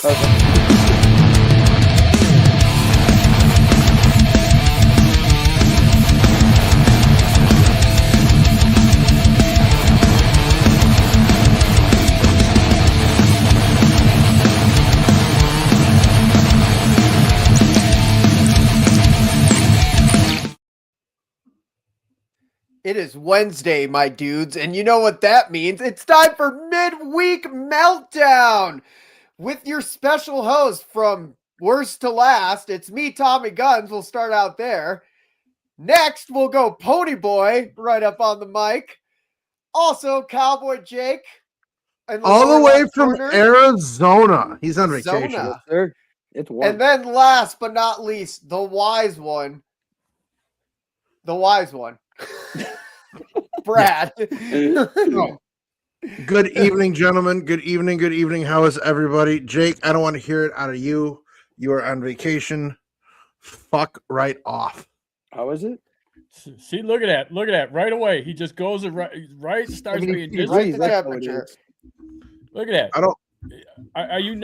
It is Wednesday, my dudes, and you know what that means. It's time for Midweek Meltdown with your special host from worst to last. It's me, Tommy Guns. We'll start out there. Next, we'll go Ponyboy right up on the mic. Also, Cowboy Jake. All the way from Arizona. He's on vacation. Yes, sir. It's warm. And then last but not least, the wise one. The wise one. Brad. Oh. Good evening, gentlemen. Good evening. How is everybody? Jake, I don't want to hear it out of you. You are on vacation. Fuck right off. How is it? See, look at that. Right away. He just goes right starts being temperature. Look at that. I don't. Are you?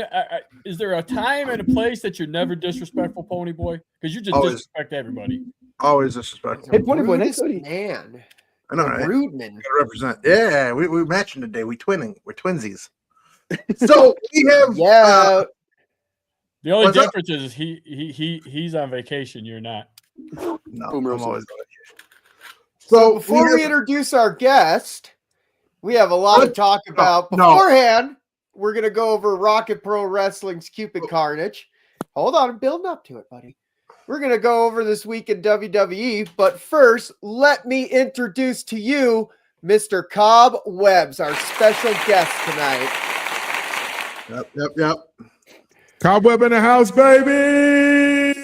Is there a time and a place that you're never disrespectful, Ponyboy? Because you just disrespect everybody. Always disrespectful. Hey, Ponyboy, nice man. I know, right? Rude man. Represent. Yeah, we're matching today. We're twinning. We're twinsies. So we have. The only difference is he's on vacation. You're not. No, I'm always on vacation. So before we introduce our guest, we have a lot to talk about. Beforehand, we're going to go over Rocket Pro Wrestling's Cupid Carnage. Hold on, I'm building up to it, buddy. We're going to go over this week in WWE, but first, let me introduce to you Mr. Cobb Webbs, our special guest tonight. Yep. Cobweb in the house, baby!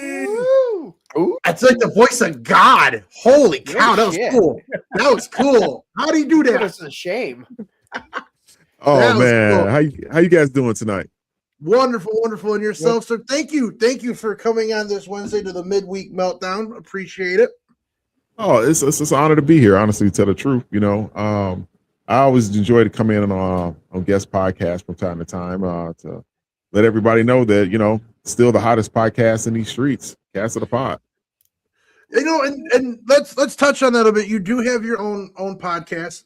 Ooh. That's like the voice of God. Holy cow, that was cool. That was cool. How do you do that? It's a shame. Oh, man. Cool. How you guys doing tonight? Wonderful. And yourself, sir. Thank you for coming on this Wednesday to the Midweek Meltdown. Appreciate it. Oh, it's an honor to be here, honestly, to tell the truth. You know, I always enjoy to come in on guest podcasts from time to time to let everybody know that, you know, still the hottest podcast in these streets, Cast of the Pod. You know, and let's touch on that a bit. You do have your own podcast,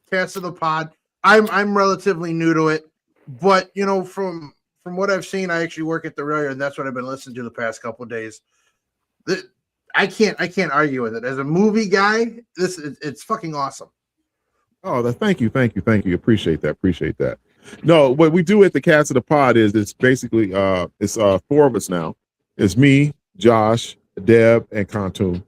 Cast of the Pod. I'm relatively new to it. But you know, from what I've seen, I actually work at the railroad, and that's what I've been listening to the past couple of days. I can't argue with it. As a movie guy, it's fucking awesome. Oh, thank you. Appreciate that. No, what we do at the Cast of the Pod is it's basically it's four of us now. It's me, Josh, Deb, and Khantoum.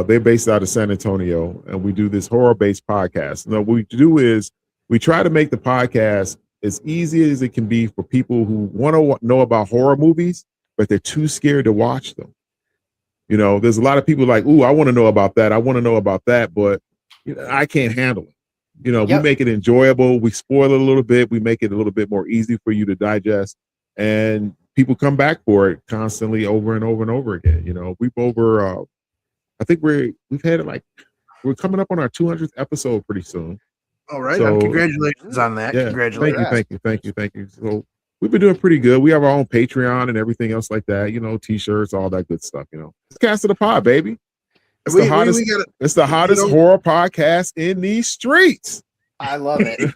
They're based out of San Antonio, and we do this horror-based podcast. Now, what we do is we try to make the podcast as easy as it can be for people who want to know about horror movies, but they're too scared to watch them. You know, there's a lot of people like, ooh, I want to know about that. I want to know about that, but you know, I can't handle it. You know, we make it enjoyable. We spoil it a little bit. We make it a little bit more easy for you to digest. And people come back for it constantly over and over and over again. You know, I think we're coming up on our 200th episode pretty soon. All right. So, congratulations on that. Yeah, congratulations. Thank you. So we've been doing pretty good. We have our own Patreon and everything else like that, you know, t-shirts, all that good stuff, you know. It's Cast of the Pod, baby. It's the hottest horror podcast in these streets. I love it. You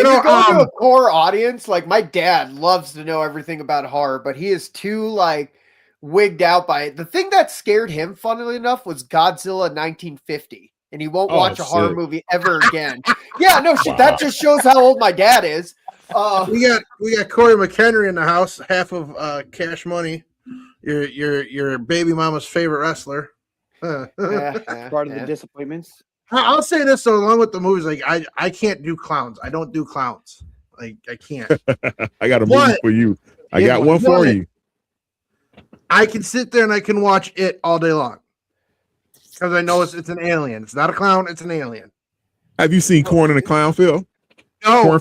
know, you're going to a core audience. Like my dad loves to know everything about horror, but he is too like wigged out by it. The thing that scared him, funnily enough, was Godzilla 1950. And he won't watch a horror movie ever again. Yeah, no shit. Wow. That just shows how old my dad is. We got Corey McHenry in the house, half of Cash Money, your baby mama's favorite wrestler. Part of the disappointments. I'll say this though, along with the movies, like I can't do clowns. I don't do clowns. Like I can't. I got a movie for you. I got one for you. I can sit there and I can watch it all day long. Because I know it's an alien. It's not a clown. It's an alien. Have you seen Corn and the Clown, Phil? No.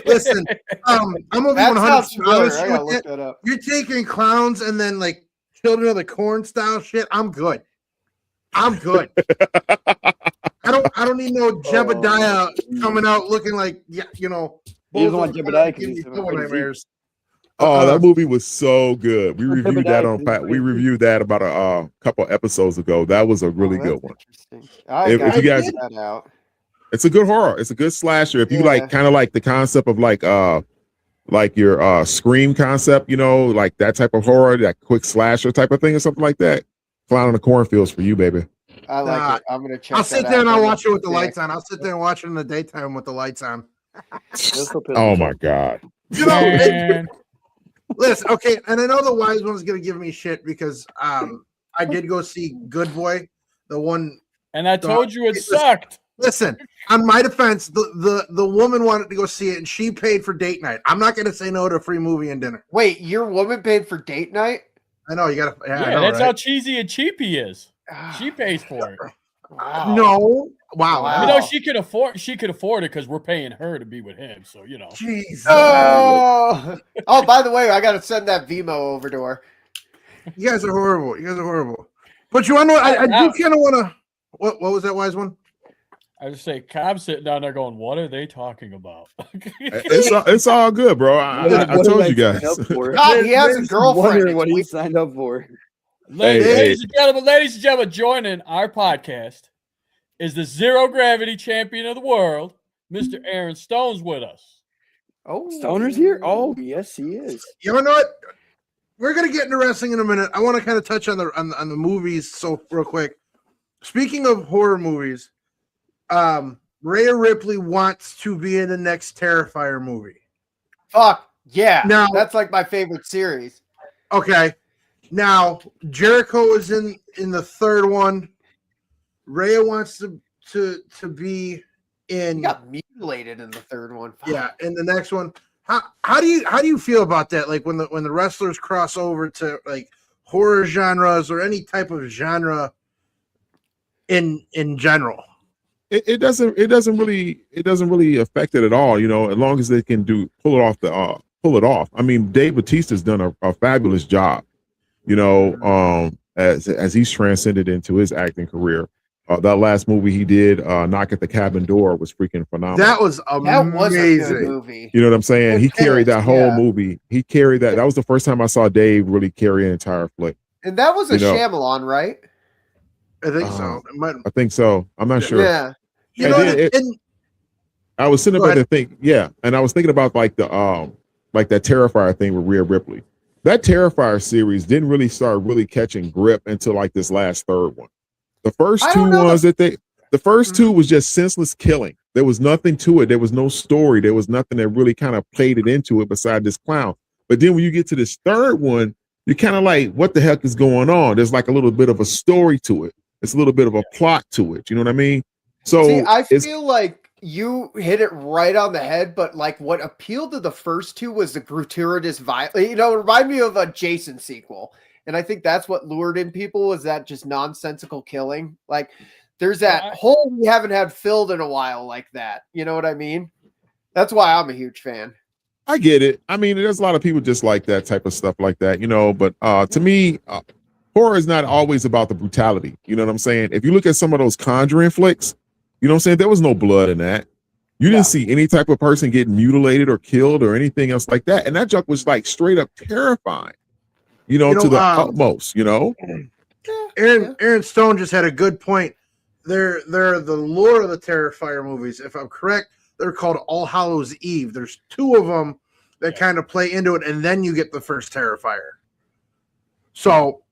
Listen. I'm gonna be 100% honest with you. You're taking clowns and then like Children of the Corn style shit. I'm good. I don't need no Jebediah coming out looking like He doesn't want Jebediah because give me he's double nightmares. Oh, that movie was so good. We reviewed that on Jebediah. we reviewed that about a couple episodes ago. That was a really good one. Interesting. If you guys, that out. it's a good horror. It's a good slasher. If you Yeah. like, kind of like the concept of like your Scream concept, you know, like that type of horror, that quick slasher type of thing or something like that. Clown in the Cornfields for you, baby. I like it. I'm gonna check. I'll sit there and I'll watch it with the lights on. I'll sit there and watch it in the daytime with the lights on. Oh my God. You know, listen, okay, and I know the wise one's gonna give me shit because I did go see Good Boy, the one, and I told you it sucked. Listen, on my defense, the woman wanted to go see it and she paid for date night. I'm not gonna say no to a free movie and dinner. Wait, your woman paid for date night? I know you gotta. Yeah, Yeah, I know, that's right? how cheesy and cheap he is. She pays for it. Wow. No, wow. You know, she could afford it because we're paying her to be with him. So you know. Jesus. Oh, by the way, I gotta send that Vimo over to her. You guys are horrible. You guys are horrible. But you want to know? I do kind of want to. What was that wise one? I just say, Cobb's sitting down there going, "What are they talking about?" It's all good, bro. I told you guys. God, he has a girlfriend. Wondering what he signed up for. Ladies and gentlemen, joining our podcast is the zero gravity champion of the world, Mr. Aaron Stone's with us. Oh, Stoner's here? Oh, yes, he is. You know what? We're gonna get into wrestling in a minute. I want to kind of touch on the movies so real quick. Speaking of horror movies, Rhea Ripley wants to be in the next Terrifier movie. Fuck yeah! Now that's like my favorite series. Okay, now Jericho is in the third one. Rhea wants to be in. He got mutilated in the third one. Fuck. Yeah, in the next one. How do you feel about that? Like when the wrestlers cross over to like horror genres or any type of genre in general. It doesn't really affect it at all, you know, as long as they can pull it off. I mean, Dave Bautista's done a fabulous job, you know, as he's transcended into his acting career. That last movie he did, Knock at the Cabin Door, was freaking phenomenal. That was amazing. That was a good movie. You know what I'm saying? He carried that whole movie. He carried that. That was the first time I saw Dave really carry an entire flick. And that was a Shyamalan, right? I think so. I think so. I'm not sure. Yeah. You know, I was sitting there thinking, and I was thinking about like the like that Terrifier thing with Rhea Ripley. That Terrifier series didn't really start catching grip until like this last third one. The first two ones the first two was just senseless killing. There was nothing to it. There was no story. There was nothing that really kind of played it into it beside this clown. But then when you get to this third one, you're kind of like, what the heck is going on? There's like a little bit of a story to it. It's a little bit of a plot to it. You know what I mean? So see, I feel like you hit it right on the head, but like what appealed to the first two was the gratuitous violence. You know, it reminded me of a Jason sequel. And I think that's what lured in people, was that just nonsensical killing. Like there's that hole we haven't had filled in a while like that. You know what I mean? That's why I'm a huge fan. I get it. I mean, there's a lot of people just like that type of stuff like that, you know, but to me, horror is not always about the brutality. You know what I'm saying? If you look at some of those Conjuring flicks, you know what I'm saying? There was no blood in that. You didn't see any type of person get mutilated or killed or anything else like that. And that junk was like straight up terrifying, you know, to the utmost, you know? Aaron Stone just had a good point. They're the lore of the Terrifier movies. If I'm correct, they're called All Hallows Eve. There's two of them that kind of play into it, and then you get the first Terrifier. So,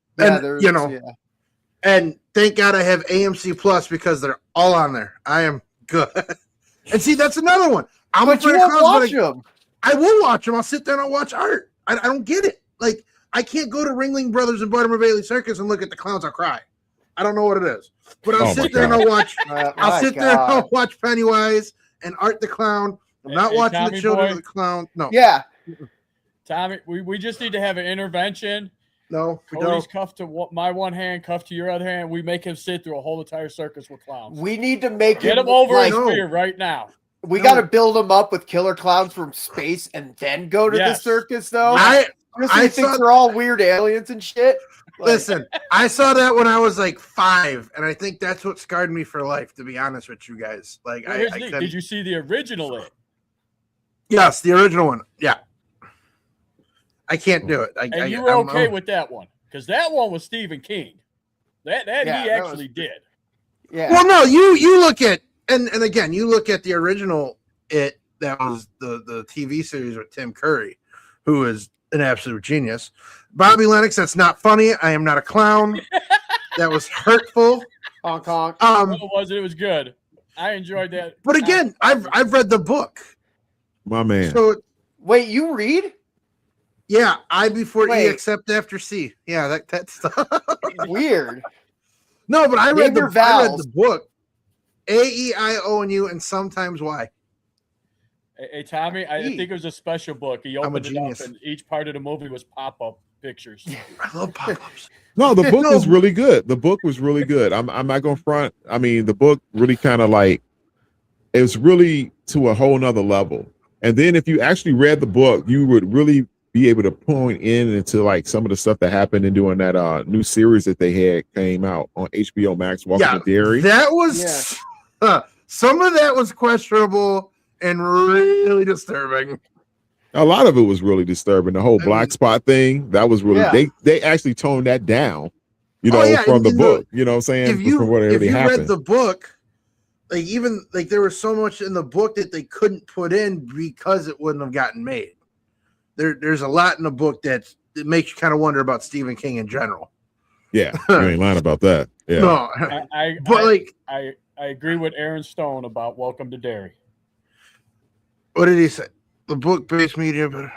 and thank God I have AMC Plus because they're all on there. I am good. And see, that's another one. But you won't watch them. I will watch them. I'll sit there and I'll watch art. I don't get it. Like, I can't go to Ringling Brothers and Barnum Bailey Circus and look at the clowns. I'll cry. I don't know what it is. But I'll sit there and I'll watch. I'll sit there and I'll watch Pennywise and Art the Clown. I'm not watching the Children of the Clown. No. Yeah. Tommy, we just need to have an intervention. No, Cody's cuffed to my one hand, cuffed to your other hand. We make him sit through a whole entire circus with clowns. We need to get him over his fear right now. We got to build him up with killer clowns from space and then go to the circus, though. I think they're all weird aliens and shit. Listen, I saw that when I was like 5, and I think that's what scarred me for life. To be honest with you guys, like, did you see the original? Yes, the original one. Yeah. I can't do it. And you were okay with that one because that one was Stephen King. That he actually did. Yeah. Well, no, you look at and again, you look at the original It that was the TV series with Tim Curry, who is an absolute genius. Bobby Lennox, that's not funny. I am not a clown. That was hurtful. Honk honk. No, it wasn't. It was good. I enjoyed that. But again, I've read the book. My man. So Wait, you read? yeah, I before Wait. E except after C. Yeah, that's Weird. no, but I read Name your the vowels. book. A-E-I-O-N-U and sometimes Y. Hey, Tommy, I think it was a special book. He I'm a opened it up, genius. and each part of the movie was pop-up pictures. I love pop-ups. No, the book No. was really good. The book was really good. I'm not gonna front. I mean, the book really kind of like it was really to a whole nother level. And then if you actually read the book, you would really be able to point into like some of the stuff that happened in doing that new series that they had came out on HBO Max, Welcome to Dairy. That was some of that was questionable and really disturbing. A lot of it was really disturbing. The whole black spot thing, that was really they actually toned that down, from the book. You know what I'm saying? From what if really you happened. read the book, like even like there was so much in the book that they couldn't put in because it wouldn't have gotten made. There's a lot in the book that makes you kind of wonder about Stephen King in general. Yeah, you ain't lying about that. Yeah. No, I agree with Aaron Stone about Welcome to Dairy. What did he say? The book-based media, but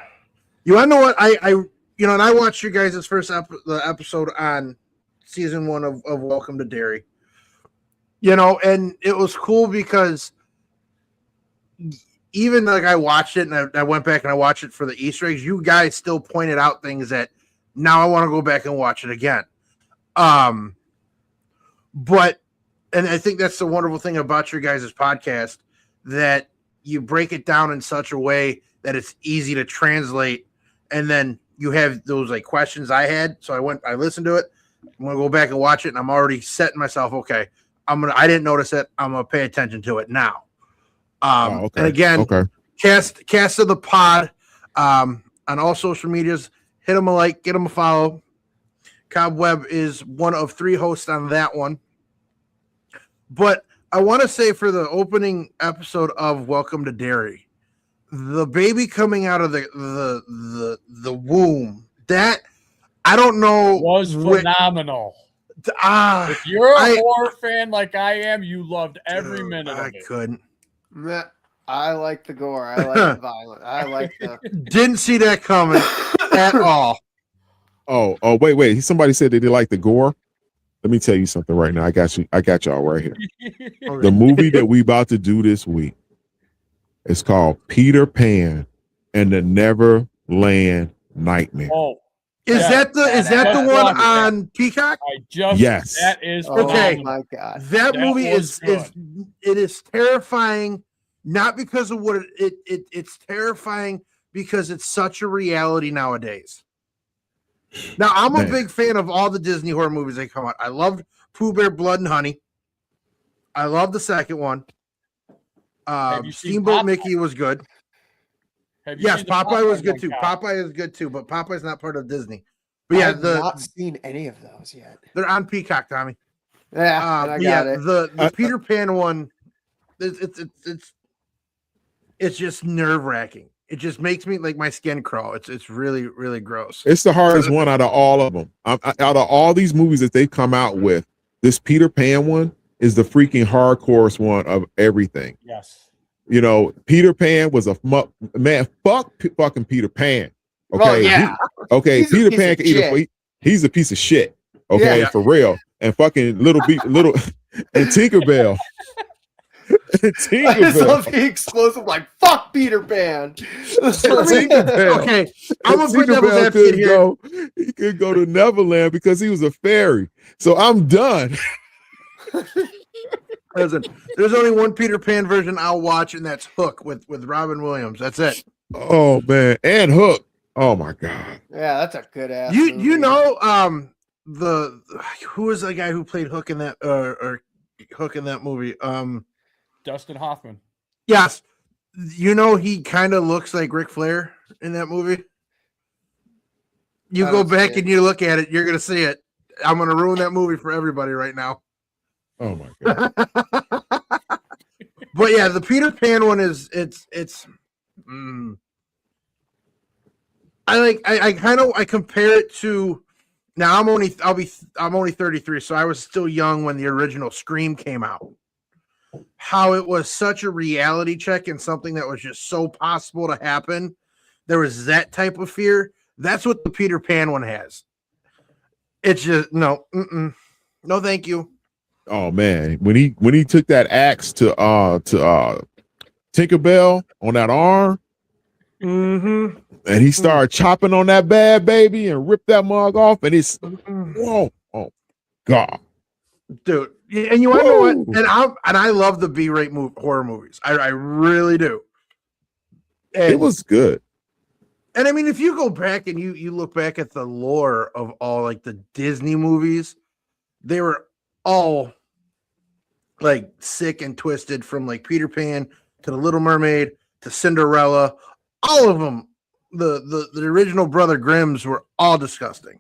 you want to know what and I watched you guys' first the episode on season 1 of Welcome to Dairy. And it was cool because even like I watched it and I went back and I watched it for the Easter eggs. You guys still pointed out things that now I want to go back and watch it again. And I think that's the wonderful thing about your guys' podcast, that you break it down in such a way that it's easy to translate. And then you have those like questions I had. So I listened to it. I'm going to go back and watch it. And I'm already setting myself. Okay. I didn't notice it. I'm going to pay attention to it now. And again, cast of the pod, on all social medias, hit them a like, get them a follow. Cobweb is one of 3 hosts on that one. But I want to say for the opening episode of Welcome to Dairy, the baby coming out of the womb, that I don't know was phenomenal. If you're a horror fan like I am, you loved every minute of it. I couldn't. I like the gore. I like the violence. I like the. Didn't see that coming at all. Oh, wait. Somebody said that they like the gore. Let me tell you something right now. I got y'all right here. The movie that we about to do this week is called Peter Pan and the Neverland Nightmare. Oh, is that the one on Peacock? Yes. That is okay. Oh my god, that movie is terrifying. Not because of what it's terrifying because it's such a reality nowadays. Now, I'm a big fan of all the Disney horror movies that come out. I loved Pooh Bear, Blood and Honey. I love the second one. Steamboat Mickey was good. Yes, Popeye was good too. Popeye is good too, but Popeye's not part of Disney. But yeah, I've not seen any of those yet. They're on Peacock, Tommy. Yeah, I got it. The Peter Pan one, it's just nerve-wracking. It just makes me like my skin crawl. It's really, really gross. It's the hardest one out of all of them. Out of all these movies that they've come out with, this Peter Pan one is the freaking hardcore one of everything. Yes. Peter Pan was a man. Fucking Peter Pan. Okay. He's Peter Pan can eat he's a piece of shit. Okay, for real. And fucking little and Tinkerbell. I just love the explosive, like fuck Peter Pan. Okay, I'm a big devil's advocate here. He could go to Neverland because he was a fairy. So I'm done. Listen, there's only one Peter Pan version I'll watch, and that's Hook with Robin Williams. That's it. Oh man, and Hook. Oh my god. Yeah, that's a good ass. You movie. Who was the guy who played Hook in that or Hook in that movie? Dustin Hoffman. Yes. You know, he kind of looks like Ric Flair in that movie. You I go don't see back it. and you look at it, you're gonna see it. I'm gonna ruin that movie for everybody right now. Oh my god. But yeah, the Peter Pan one is it's. I compare it to. Now I'm only 33, so I was still young when the original Scream came out. How it was such a reality check and something that was just so possible to happen. There was that type of fear. That's what the Peter Pan one has. It's just no, no, thank you. Oh man, when he took that axe to Tinkerbell on that arm, Mm-hmm. and he started chopping on that bad baby and ripped that mug off, and it's whoa, oh god, Dude. And you want to know what? And I love the B-rate horror movies. I really do. And, it was good. And I mean, if you go back and you look back at the lore of all like the Disney movies, they were all like sick and twisted, from like Peter Pan to the Little Mermaid to Cinderella. All of them, the original Brother Grimms, were all disgusting.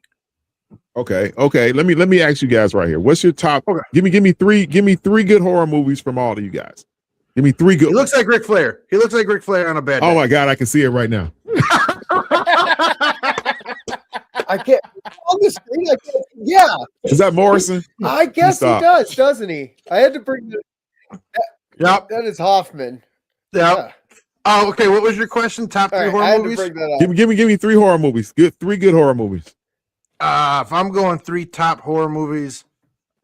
Okay. Let me ask you guys right here. What's your top? Okay. Give me three good horror movies from all of you guys. Give me three good. He looks like Ric Flair. He looks like Ric Flair on a bad day. Oh my god, I can see it right now. I can't on the screen. I can't, yeah, Is that Morrison? I guess he Stop. does, doesn't he? I had to bring Yep. that is Hoffman. Yep. Yeah. Oh, okay. What was your question? Top All three right, I horror had movies? to bring that up. Give me three horror movies. Three good horror movies. If I'm going three top horror movies,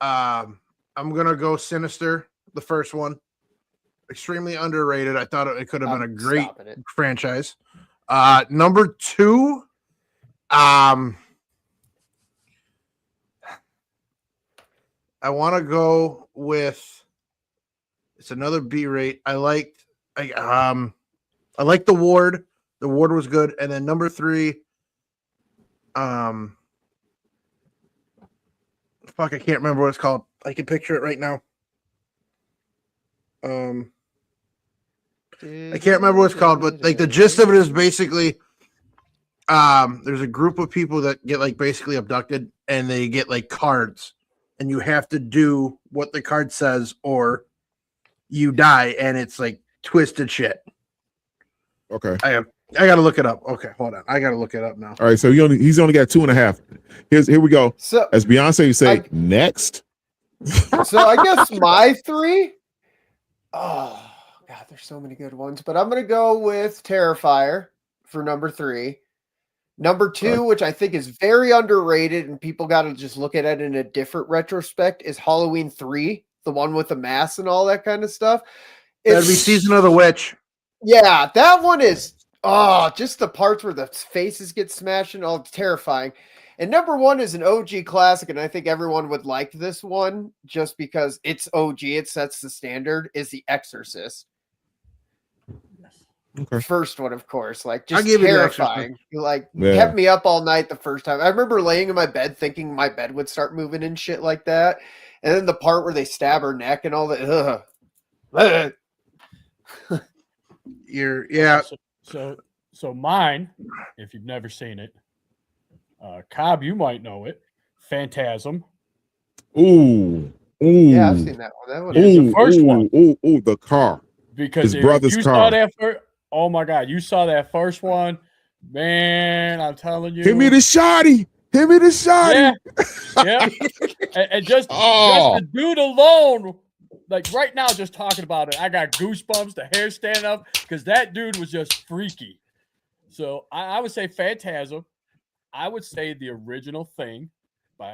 I'm gonna go Sinister, the first one. Extremely underrated. I thought it could have been a great Stopping it. franchise. Number two, I want to go with. It's another B-rate. I like The Ward. The Ward was good, and then number three, fuck, I can't remember what it's called. I can picture it right now. I can't remember what it's called, but like the gist of it is basically there's a group of people that get like basically abducted, and they get like cards, and you have to do what the card says or you die, and it's like twisted shit. Okay. I gotta look it up. Okay, hold on. I gotta look it up now. All right. So he's only got 2.5. Here we go. So As Beyonce would say, next. So I guess my three. Oh God, there's so many good ones, but I'm gonna go with Terrifier for number three. Number two, which I think is very underrated, and people got to just look at it in a different retrospect, is Halloween 3, the one with the mask and all that kind of stuff. That'd be Season of the Witch. Yeah, that one is just the parts where the faces get smashed and all, it's terrifying. And number one is an OG classic, and I think everyone would like this one just because it's OG. It sets the standard. Is The Exorcist. Okay. First one, of course, like I'll just give you The terrifying. Kept me up all night the first time. I remember laying in my bed thinking my bed would start moving and shit like that. And then the part where they stab her neck and all that. So mine, if you've never seen it, Cobb, you might know it. Phantasm. Ooh. Yeah, I've seen that one. That one is the first one. Ooh, the car. Because his brother's you car. Saw that oh my God, you saw that first one, man! I'm telling you. Hit me the shotty. Yeah. And just the dude alone, like right now, just talking about it, I got goosebumps. The hair standing up because that dude was just freaky. So I would say Phantasm. I would say the original Thing.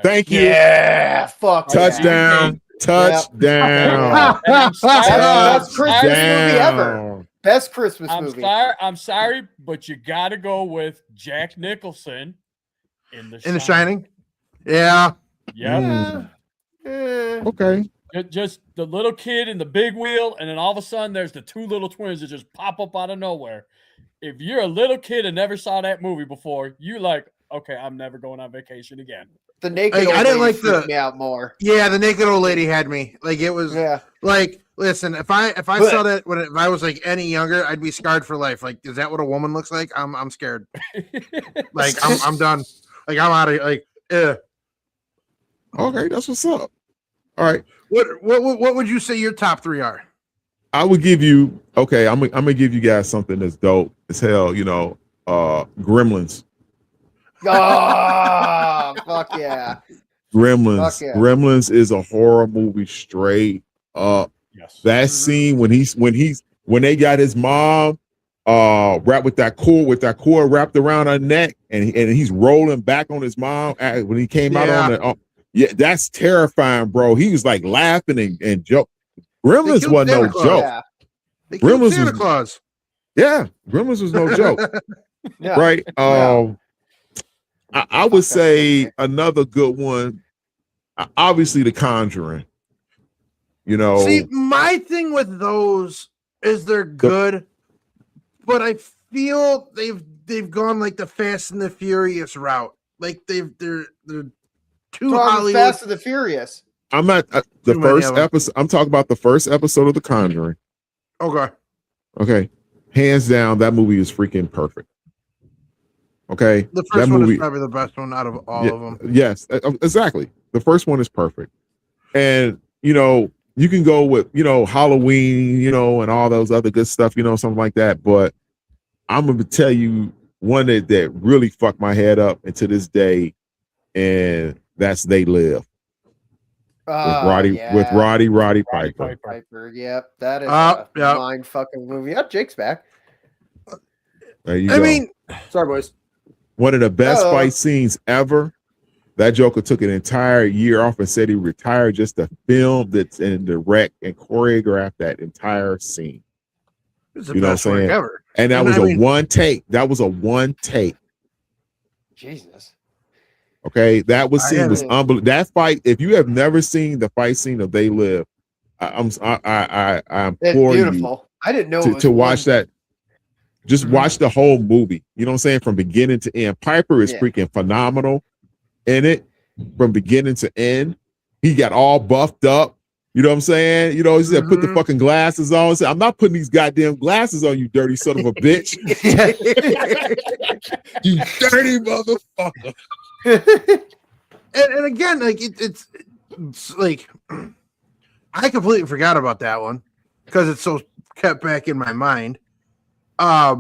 Thank you. Yeah, fuck. Touchdown. Touchdown. Best Christmas movie ever. Best Christmas movie. I'm sorry, but you got to go with Jack Nicholson in The Shining. Yeah. Yeah. Okay. Just the little kid in the big wheel, and then all of a sudden there's the two little twins that just pop up out of nowhere. If you're a little kid and never saw that movie before, you like, okay, I'm never going on vacation again. The naked old I didn't lady like freaked me out more. Yeah, the naked old lady had me. Like it was like Listen, if I saw that if I was like any younger, I'd be scarred for life. Like, is that what a woman looks like? I'm scared. Like, I'm done. Like, I'm out of like. Okay, that's what's up. All right. What would you say your top 3 are? I would give you. Okay, I'm gonna give you guys something that's dope as hell. You know, Gremlins. Oh, fuck yeah. Gremlins. Fuck yeah. Gremlins is a horror movie straight up. Yes. That scene when they got his mom wrapped with that cord wrapped around her neck and he's rolling back on his mom when he came out on the yeah, that's terrifying, bro. He was like laughing and joke. Gremlins wasn't no joke. Yeah. They killed Santa Claus. Yeah, Gremlins was no joke. Yeah. Right. Yeah. I would say another good one, obviously The Conjuring. You know, see, my thing with those is they're good, but I feel they've gone like the Fast and the Furious route. Like they're too Hollywood. Fast and the Furious. I'm at the first episode. I'm talking about the first episode of The Conjuring. Okay. Hands down, that movie is freaking perfect. Okay. The first one is probably the best one out of all of them. Yes, exactly. The first one is perfect. And, you know, you can go with, you know, Halloween, you know, and all those other good stuff, you know, something like that. But I'm going to tell you one that really fucked my head up and to this day, and that's They Live. With Roddy Piper. Yep, that is a mind fucking movie. Oh, Jake's back. There you go. Mean, sorry, boys. One of the best fight scenes ever. That Joker took an entire year off and said he retired just to film that and direct and choreograph that entire scene. It's the best work ever. And that was one take. That was a one take. Jesus. Okay, that scene was unbelievable. That fight, if you have never seen the fight scene of They Live, I implore you. I didn't know to watch that. Just watch the whole movie. You know what I'm saying? From beginning to end. Piper is freaking phenomenal in it from beginning to end. He got all buffed up. You know what I'm saying? You know, he said, put the fucking glasses on. Said, I'm not putting these goddamn glasses on, you dirty son of a bitch. You dirty motherfucker. and again, like it's like I completely forgot about that one because it's so kept back in my mind. I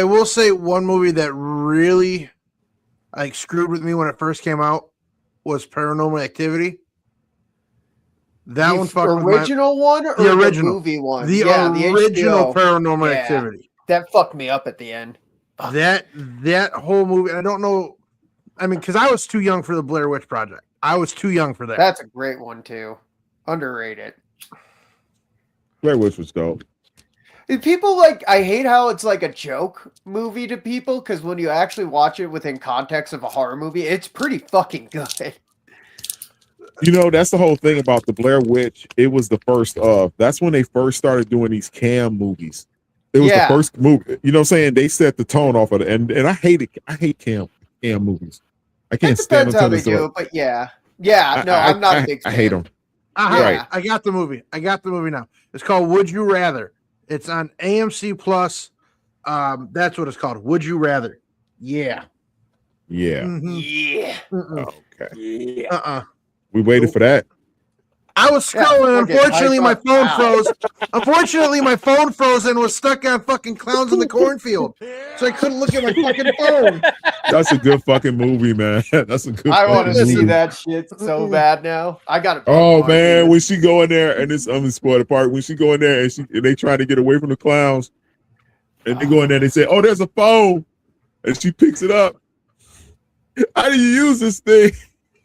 will say one movie that really like screwed with me when it first came out was Paranormal Activity. That one fucked with original one or the original movie one? The original Paranormal Activity. That fucked me up at the end. That whole movie, and I don't know. I mean, because I was too young for the Blair Witch Project. I was too young for that. That's a great one too. Underrated. Blair Witch was dope. People like, I hate how it's like a joke movie to people because when you actually watch it within context of a horror movie, it's pretty fucking good. You know, that's the whole thing about the Blair Witch. It was the first of. That's when they first started doing these cam movies. It was the first movie. You know what I'm saying? They set the tone off of it. And I hate it. I hate cam movies. I can't stand them. How they do it, but yeah. Yeah, no, I'm not a big fan. I hate them. Right. I got the movie. Now. It's called Would You Rather. It's on AMC Plus. That's what it's called. Would You Rather? Yeah. Yeah. Mm-hmm. Yeah. Okay. Yeah. We waited for that. I was scrolling. Unfortunately, my phone froze. Unfortunately, my phone froze and was stuck on fucking Clowns in the Cornfield. So I couldn't look at my fucking phone. That's a good fucking movie, man. That's a good I want to see that shit so bad now. I got it. Oh, man. When she go in there, and it's I'm spoiled the part. When she go in there and they try to get away from the clowns, and they go in there and they say, oh, there's a phone. And she picks it up. How do you use this thing?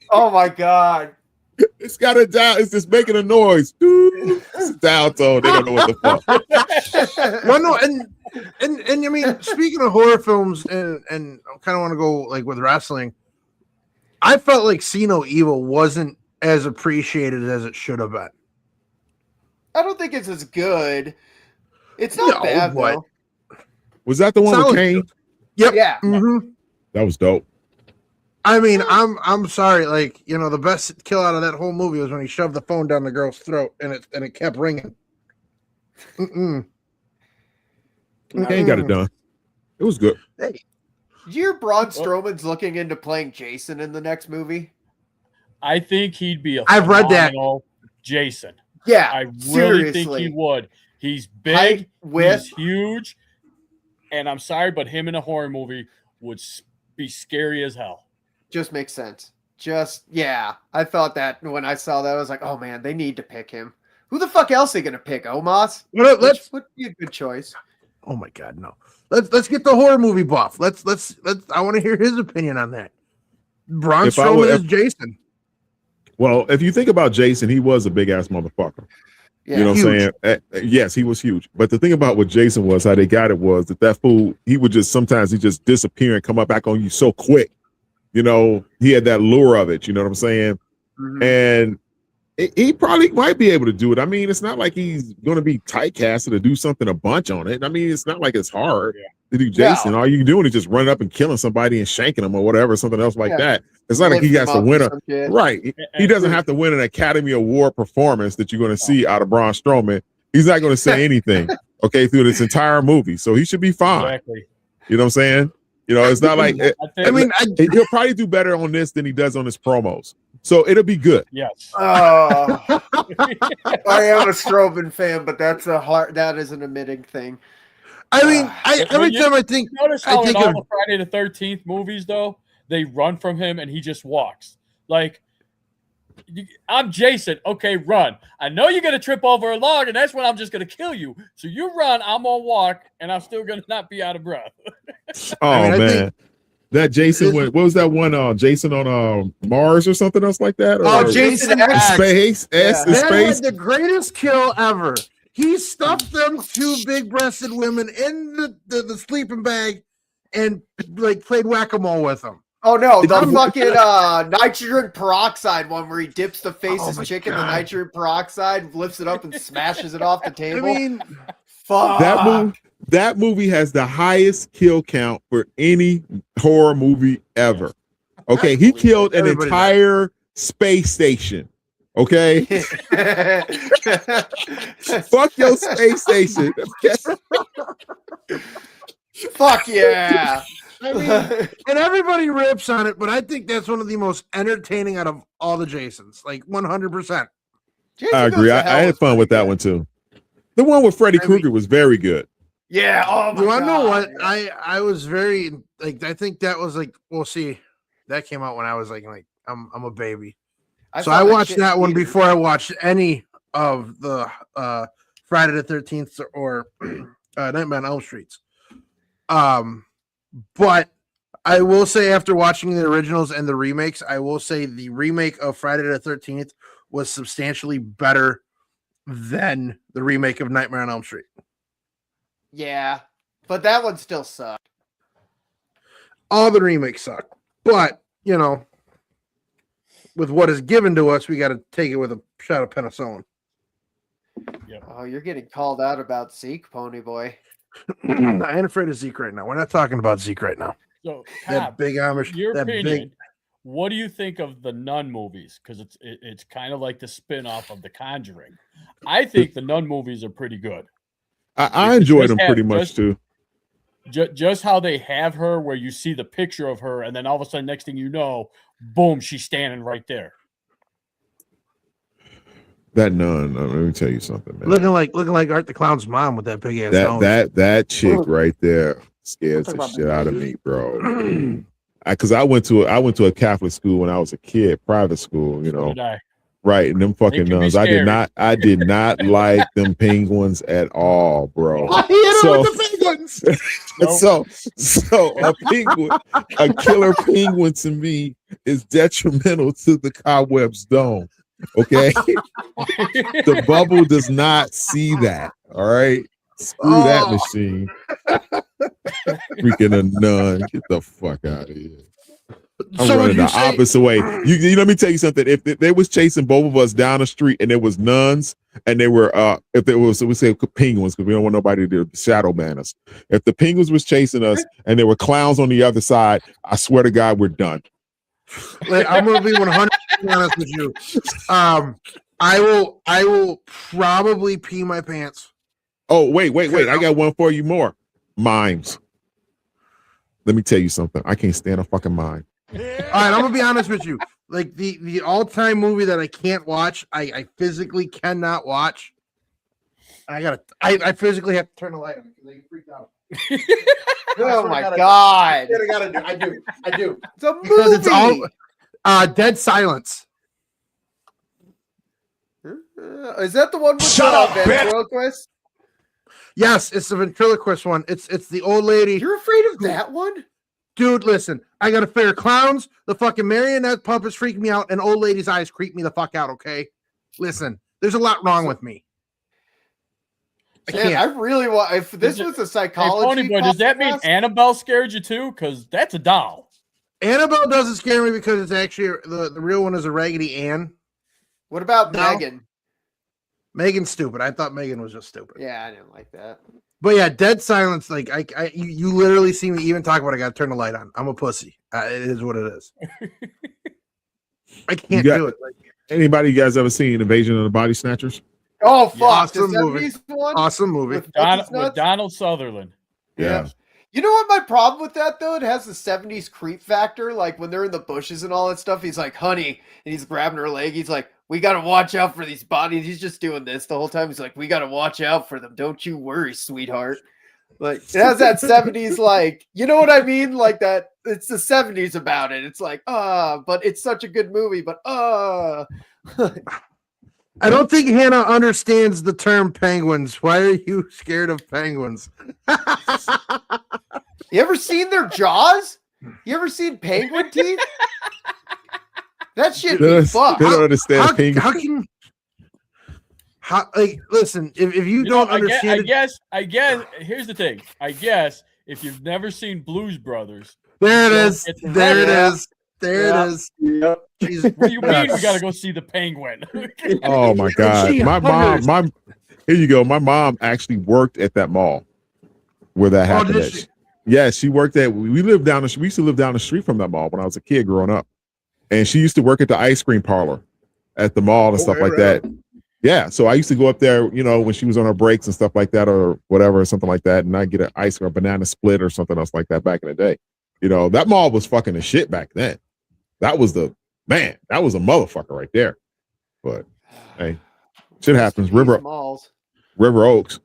Oh, my God. It's got a dial. It's just making a noise. It's a dial tone. They don't know what the fuck. Well, no, and I mean, speaking of horror films, and I kind of want to go like with wrestling. I felt like See No Evil wasn't as appreciated as it should have been. I don't think it's as good. It's not bad though. Was that the one with Kane? Yep. Yeah. Mm-hmm. That was dope. I mean, I'm sorry. Like, you know, the best kill out of that whole movie was when he shoved the phone down the girl's throat and it kept ringing. Kane got it done. It was good. Did you hear Braun Strowman's looking into playing Jason in the next movie? I think he'd be a I've read that. Jason. Yeah, I really seriously. think he would. He's big, Height, width. he's huge, and I'm sorry, but him in a horror movie would be scary as hell. Just makes sense. Yeah. I thought that when I saw that, I was like, oh man, they need to pick him. Who the fuck else are they gonna pick? Omos? Let's would be a good choice. Oh my god, no. Let's get the horror movie buff. Let's I want to hear his opinion on that. Braun Strowman is Jason. Well, if you think about Jason, he was a big ass motherfucker. Yeah, you know what I'm saying? Yes, he was huge. But the thing about what Jason was, how they got it was that fool, he would just sometimes he just disappear and come up back on you so quick. You know, he had that lure of it. You know what I'm saying? Mm-hmm. And he probably might be able to do it. I mean, it's not like he's going to be typecasted to do something a bunch on it. I mean, it's not like it's hard to do Jason. All you doing is just running up and killing somebody and shanking them or whatever, something else like that. It's not like he has to win right. He doesn't have to win an Academy Award performance that you're going to see out of Braun Strowman. He's not going to say anything, through this entire movie. So he should be fine. Exactly. You know what I'm saying? You know, it's not like he'll probably do better on this than he does on his promos. So it'll be good. Yes. I am a Strowman fan, but that is an admitting thing. I mean, every time I think notice how in all the Friday the 13th movies though, they run from him and he just walks. Like, I'm Jason. Okay, run. I know you're gonna trip over a log, and that's when I'm just gonna kill you. So you run, I'm gonna walk, and I'm still gonna not be out of breath. Man. That Jason went. What was that one? Jason on Mars or something else like that? Or Jason X. Space. S in that space. Was the greatest kill ever. He stuffed them two big-breasted women in the sleeping bag and like played whack-a-mole with them. Oh no, the fucking nitrogen peroxide one where he dips the face's chick in the nitrogen peroxide, lifts it up and smashes it off the table. I mean, fuck. That movie has the highest kill count for any horror movie ever. Okay, he killed an entire space station. Okay, fuck your space station. Okay? Fuck yeah. I mean, and everybody rips on it, but I think that's one of the most entertaining out of all the Jasons, like 100%. I agree. I had fun with that one too. The one with Freddy Krueger was very good. Yeah. Oh my God. I know what I was very like. I think that was like. We'll see. That came out when I was like I'm a baby. So I watched that one before I watched any of the Friday the 13th or Nightmare on Elm Streets. But I will say after watching the originals and the remakes, I will say the remake of Friday the 13th was substantially better than the remake of Nightmare on Elm Street. Yeah, but that one still sucked. All the remakes suck. But, you know, with what is given to us, we got to take it with a shot of penicillin. Yep. Oh, you're getting called out about Zeke, Ponyboy. I ain't afraid of Zeke right now. We're not talking about Zeke right now. So, that big Amish. Your that opinion, what do you think of the Nun movies? Because it's kind of like the spin-off of The Conjuring. I think the Nun movies are pretty good. I enjoyed them pretty much too. Just how they have her, where you see the picture of her, and then all of a sudden, next thing you know, boom, she's standing right there. That nun, let me tell you something, man. Looking like Art the Clown's mom with that big ass nose. That chick right there scares the shit out of me, bro. Because I went to a Catholic school when I was a kid, private school, you know. Right, and them fucking nuns. I did not like them penguins at all, bro. I hit her with the penguins. So a killer penguin to me is detrimental to the cobweb's dome. Okay, the bubble does not see that. All right, screw that machine. Freaking a nun, get the fuck out of here. I'm running the opposite way. You let me tell you something. If they was chasing both of us down the street and there was nuns and they were if there was, we say penguins because we don't want nobody to shadow ban us. If the penguins was chasing us and there were clowns on the other side, I swear to God, we're done. I'm gonna be 100% honest with you. I will probably pee my pants. Oh, wait. I got one for you more. Mimes. Let me tell you something. I can't stand a fucking mime. All right, I'm gonna be honest with you. Like the all-time movie that I can't watch, I physically cannot watch. I physically have to turn the light on because they freak out. Oh my god! I do. It's a movie. Because it's all Dead Silence. Is that the one with the ventriloquist? Yes, it's the ventriloquist one. It's the old lady. You're afraid of that one? Dude, listen, I got a fear of clowns. The fucking marionette puppets freak me out, and old lady's eyes creep me the fuck out, okay? Listen, there's a lot wrong with me. I really want. If this was a psychology, Ponyboy, does that mean Annabelle scared you too? Because that's a doll. Annabelle doesn't scare me because it's actually the real one is a Raggedy Ann. What about No. Megan? Megan's stupid. I thought Megan was just stupid. Yeah, I didn't like that. But yeah, Dead Silence. Like you literally see me even talk about. I got to turn the light on. I'm a pussy. It is what it is. I can't do it. Like, anybody you guys ever seen Invasion of the Body Snatchers? Oh fuck! Awesome the movie. 70s one? Awesome movie. With With Donald Sutherland. Yeah. You know what my problem with that though? It has the 70s creep factor. Like when they're in the bushes and all that stuff, he's like, honey, and he's grabbing her leg. He's like, we gotta watch out for these bodies. He's just doing this the whole time. He's like, we gotta watch out for them. Don't you worry, sweetheart. Like it has that 70s, like, you know what I mean? Like that, it's the 70s about it. It's like, but it's such a good movie, but I don't think Hannah understands the term penguins. Why are you scared of penguins? You ever seen their jaws? You ever seen penguin teeth? That shit be fucked. They don't understand penguins. Listen, if you don't understand I guess here's the thing. I guess if you've never seen Blues Brothers, there it is. There it is. There it is. Yep. what do you mean we gotta go see the penguin? Oh my god. My here you go. My mom actually worked at that mall where that happened. Did she? Yeah, she worked at we used to live down the street from that mall when I was a kid growing up. And she used to work at the ice cream parlor at the mall and stuff like that. Yeah. So I used to go up there, you know, when she was on her breaks and stuff like that or whatever, or something like that, and I'd get an ice or a banana split or something else like that back in the day. You know, that mall was fucking the shit back then. That was a motherfucker right there. But hey, shit happens. River Oaks.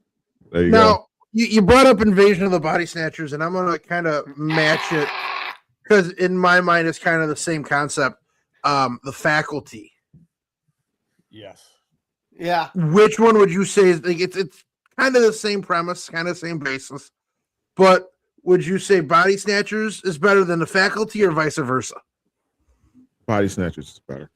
There you go. You brought up Invasion of the Body Snatchers, and I'm gonna kind of match it because in my mind it's kind of the same concept. The Faculty. Yes. Yeah. Which one would you say is like it's kind of the same premise, kind of same basis, but would you say Body Snatchers is better than The Faculty or vice versa? Body Snatchers is better.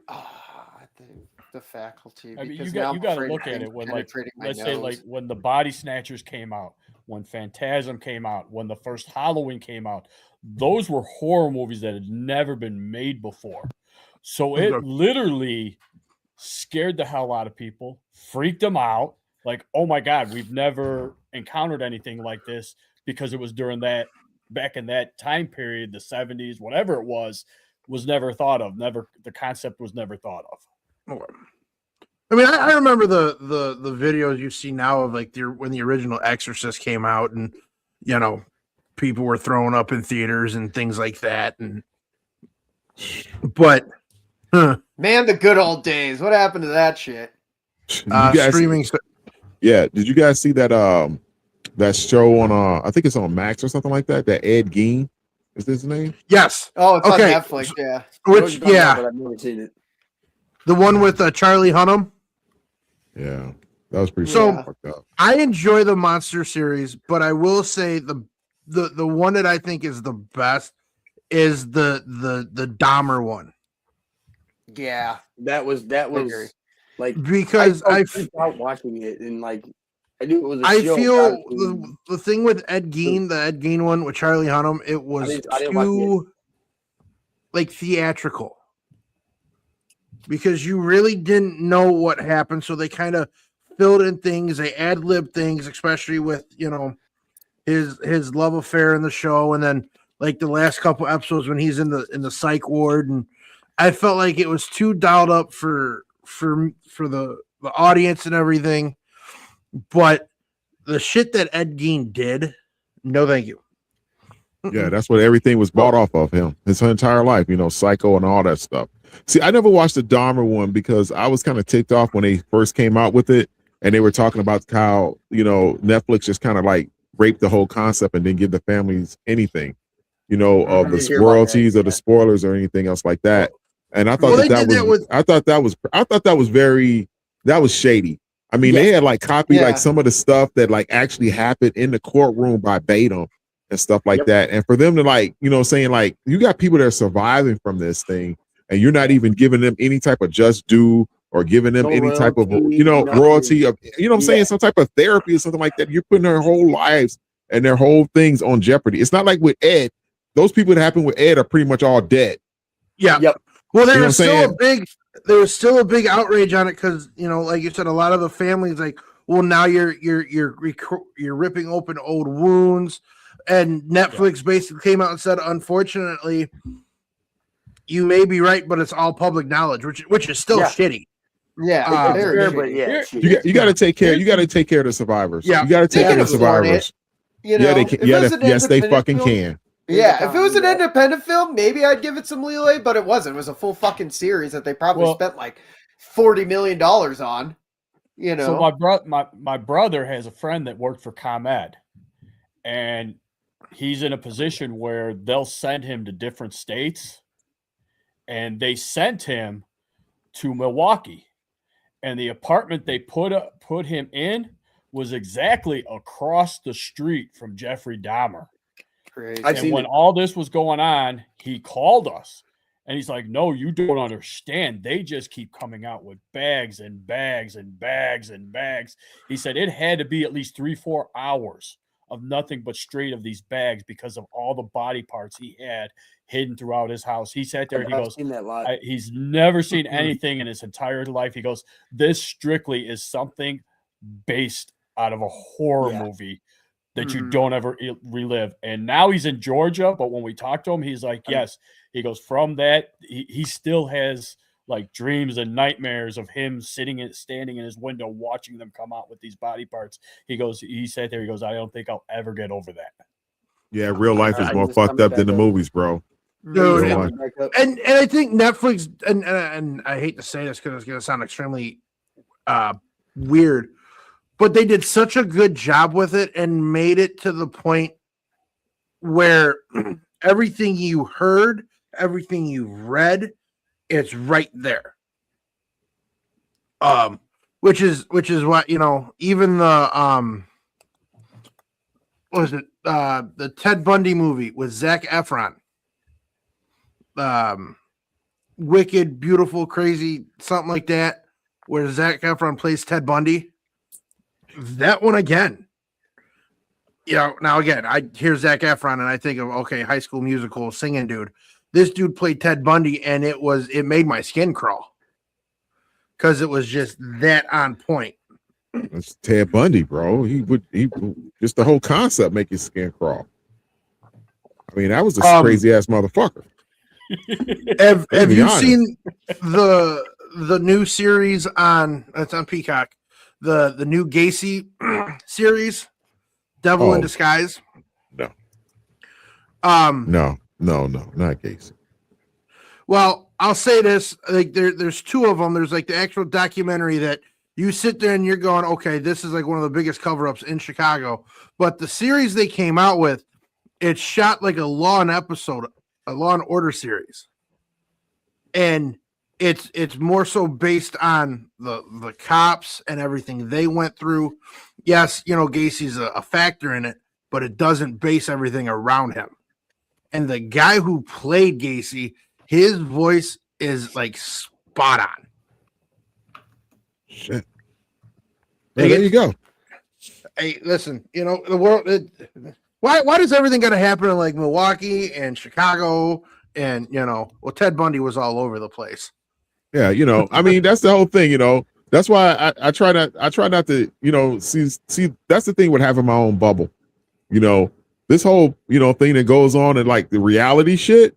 I think The Faculty. I mean, Because you got to afraid look of at it when, like, penetrating my let's say, nose. like when the Body Snatchers came out, when Phantasm came out, when the first Halloween came out. Those were horror movies that had never been made before. So it literally scared the hell out of people, freaked them out. Like, oh my God, we've never encountered anything like this because it was during that, back in that time period, the 70s, whatever it was never thought of. The concept was never thought of. I mean, I remember the videos you see now of like when the original Exorcist came out, and you know, people were throwing up in theaters and things like that. But man, the good old days. What happened to that shit? Streaming. Yeah, did you guys see that that show on I think it's on Max or something like that? That Ed Gein is his name? Yes. Oh, it's on Netflix. Yeah. Which But I've never seen it. The one with Charlie Hunnam. Yeah, that was pretty fucked up. I enjoy the monster series, but I will say the one that I think is the best is the Dahmer one. Yeah, that was like because I freaked out watching it, and like I knew it was. I feel the thing with Ed Gein, the Ed Gein one with Charlie Hunnam, it was too like theatrical. Because you really didn't know what happened, so they kind of filled in things. They ad-libbed things, especially with, you know, his love affair in the show, and then like the last couple episodes when he's in the psych ward, and I felt like it was too dialed up for the audience and everything. But the shit that Ed Gein did, no thank you. Yeah, that's what everything was bought off of him his entire life, Psycho and all that stuff. See, I never watched the Dahmer one because I was kind of ticked off when they first came out with it, and they were talking about how, Netflix just kind of like raped the whole concept and didn't give the families anything, of the royalties or the spoilers or anything else like that. And I thought that was shady. I mean, they had like copied like some of the stuff that like actually happened in the courtroom verbatim and stuff like that. And for them to like, saying like, you got people that are surviving from this thing and you're not even giving them any type of just due or giving them any type of, royalty of, I'm saying, some type of therapy or something like that. You're putting their whole lives and their whole things on jeopardy. It's not like with Ed. Those people that happened with Ed are pretty much all dead. Yeah. Yep. Well, there was still a big outrage on it because, like you said, a lot of the families like, well, now you're ripping open old wounds, and Netflix basically came out and said, unfortunately, you may be right, but it's all public knowledge, which is still shitty. Yeah, you got to take care. You got to take care of the survivors. Yeah, you got to take care of the survivors. They can. Yes, they fucking can. Yeah, if it was an independent film, maybe I'd give it some leeway, but it wasn't. It was a full fucking series that they probably spent like $40 million on. So my brother has a friend that worked for ComEd, and he's in a position where they'll send him to different states, and they sent him to Milwaukee, and the apartment they put him in was exactly across the street from Jeffrey Dahmer. And when all this was going on, he called us and he's like, no, you don't understand. They just keep coming out with bags and bags and bags and bags. He said it had to be at least 3-4 hours of nothing but straight of these bags because of all the body parts he had hidden throughout his house. He sat there and he goes, he's never seen anything in his entire life. He goes, this strictly is something based out of a horror movie that you don't ever relive. And now he's in Georgia, but when we talk to him, he's like, yes. He goes, from that, he still has like dreams and nightmares of him standing in his window watching them come out with these body parts. He sat there, he goes, I don't think I'll ever get over that. Yeah, real life is more fucked up than the movies, bro. Dude, and I think Netflix, and I hate to say this because it's going to sound extremely weird, but they did such a good job with it and made it to the point where everything you heard, everything you read, it's right there. Which is what, even the what was it? The Ted Bundy movie with Zac Efron. Wicked, Beautiful, Crazy, something like that, where Zac Efron plays Ted Bundy. That one again. Now again, I hear Zac Efron and I think of, okay, High School Musical singing dude. This dude played Ted Bundy and it made my skin crawl because it was just that on point. That's Ted Bundy, bro. He just the whole concept make his skin crawl. I mean, that was a crazy ass motherfucker. Have you seen the new series on Peacock? The new Gacy series, Devil in Disguise? No. No, not Gacy. Well, I'll say this: like there's two of them. There's like the actual documentary that you sit there and you're going, okay, this is like one of the biggest cover-ups in Chicago. But the series they came out with, it's shot like a Law and Order series, and it's more so based on the cops and everything they went through. Yes, Gacy's a factor in it, but it doesn't base everything around him. And the guy who played Gacy, his voice is like spot on. Shit. Well, there you go. Hey, listen, the world. Why does everything got to happen in like Milwaukee and Chicago? And Ted Bundy was all over the place. Yeah, I mean, that's the whole thing, That's why I try not to, see. That's the thing with having my own bubble. this whole, thing that goes on and like the reality shit,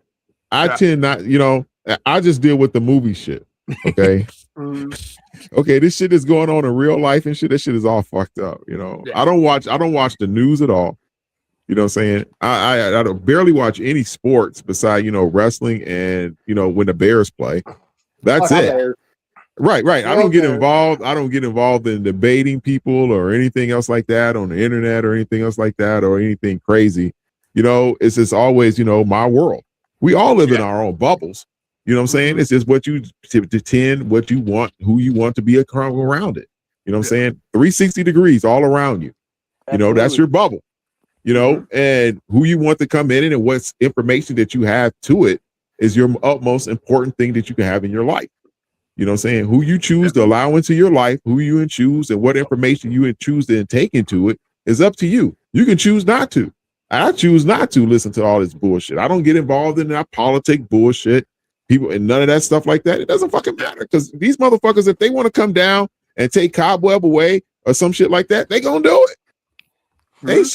I tend not, I just deal with the movie shit. Okay. Okay, this shit is going on in real life and shit. That shit is all fucked up. I don't watch the news at all. You know what I'm saying? I don't barely watch any sports besides, wrestling and, when the Bears play. That's it. Bears. Right. I don't get involved. I don't get involved in debating people or anything else like that on the internet or anything else like that or anything crazy. It's just always, my world. We all live in our own bubbles. You know what I'm saying? It's just what you tend, what you want, who you want to be around it. You know what I'm saying? 360 degrees all around you. That's your bubble. And who you want to come in and what's information that you have to it is your utmost important thing that you can have in your life. You know what I'm saying? Who you choose to allow into your life, who you choose and what information you choose to take into it is up to you. You can choose not to. I choose not to listen to all this bullshit. I don't get involved in that politic bullshit. People and none of that stuff like that. It doesn't fucking matter because these motherfuckers, if they want to come down and take Cobweb away or some shit like that, they gonna do it. Ain't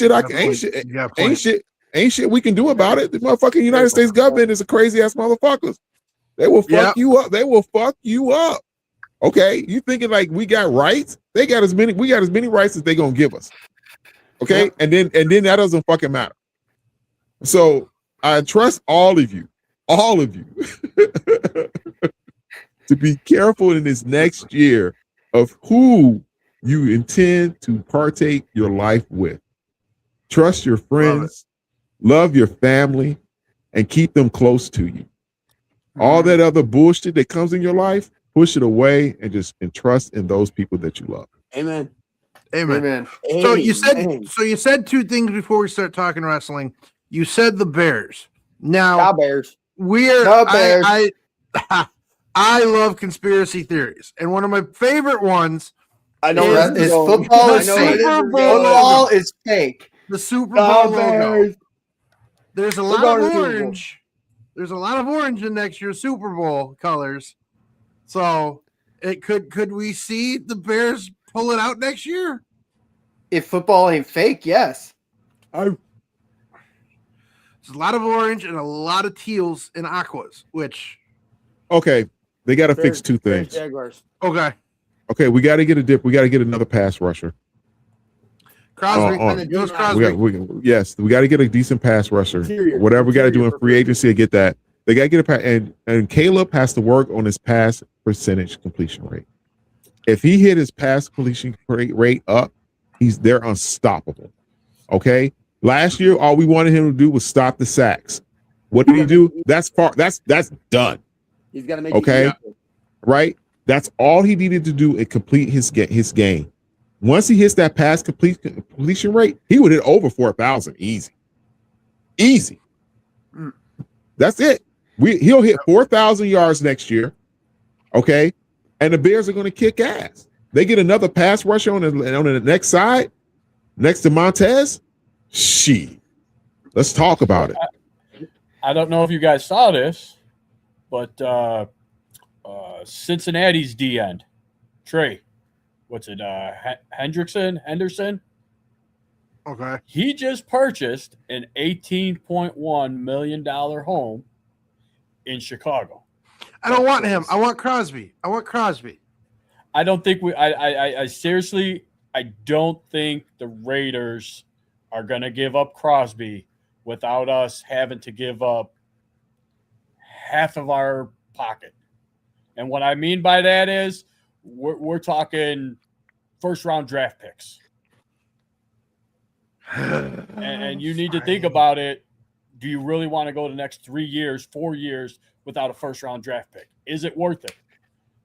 shit we can do about it. The motherfucking United States government is a crazy ass motherfuckers. They will fuck you up. They will fuck you up. Okay, you thinking like we got rights? We got as many rights as they gonna give us. Okay, and then that doesn't fucking matter. So I trust all of you to be careful in this next year of who you intend to partake your life with. Trust your friends, love your family, and keep them close to you. All that other bullshit that comes in your life, push it away and trust in those people that you love. Amen. So you said two things before we start talking wrestling. You said the Bears. Now Bears. I love conspiracy theories, and one of my favorite ones is football is fake. Football is fake. The Super Bowl logo. There's a lot of orange. There's a lot of orange in next year's Super Bowl colors. So it could we see the Bears pull it out next year? If football ain't fake, yes. There's a lot of orange and a lot of teals and aquas, which okay, they got to fix two things. Jaguars. Okay, we got to get a dip. We got to get another pass rusher. Crosby. Yes, we got to get a decent pass rusher. Whatever we got to do in free agency to get that. They got to get a pass, and Caleb has to work on his pass percentage completion rate. If he hit his pass completion rate up, they're unstoppable. Okay. Last year, all we wanted him to do was stop the sacks. What did he do? That's done. He's got to make right. That's all he needed to do and complete his game. Once he hits that pass completion rate, he would hit over 4,000 easy. That's it. He'll hit 4,000 yards next year. Okay, and the Bears are going to kick ass. They get another pass rusher on the next side, next to Montez. Let's talk about it. I don't know if you guys saw this, but Cincinnati's D end, Trey. What's it? Henderson. Okay. He just purchased an $18.1 million home in Chicago. I don't want him. I want Crosby. I don't think I seriously, I don't think the Raiders are going to give up Crosby without us having to give up half of our pocket. And what I mean by that is we're talking first-round draft picks. And you need to think about it. Do you really want to go the next 3 years, 4 years without a first-round draft pick? Is it worth it?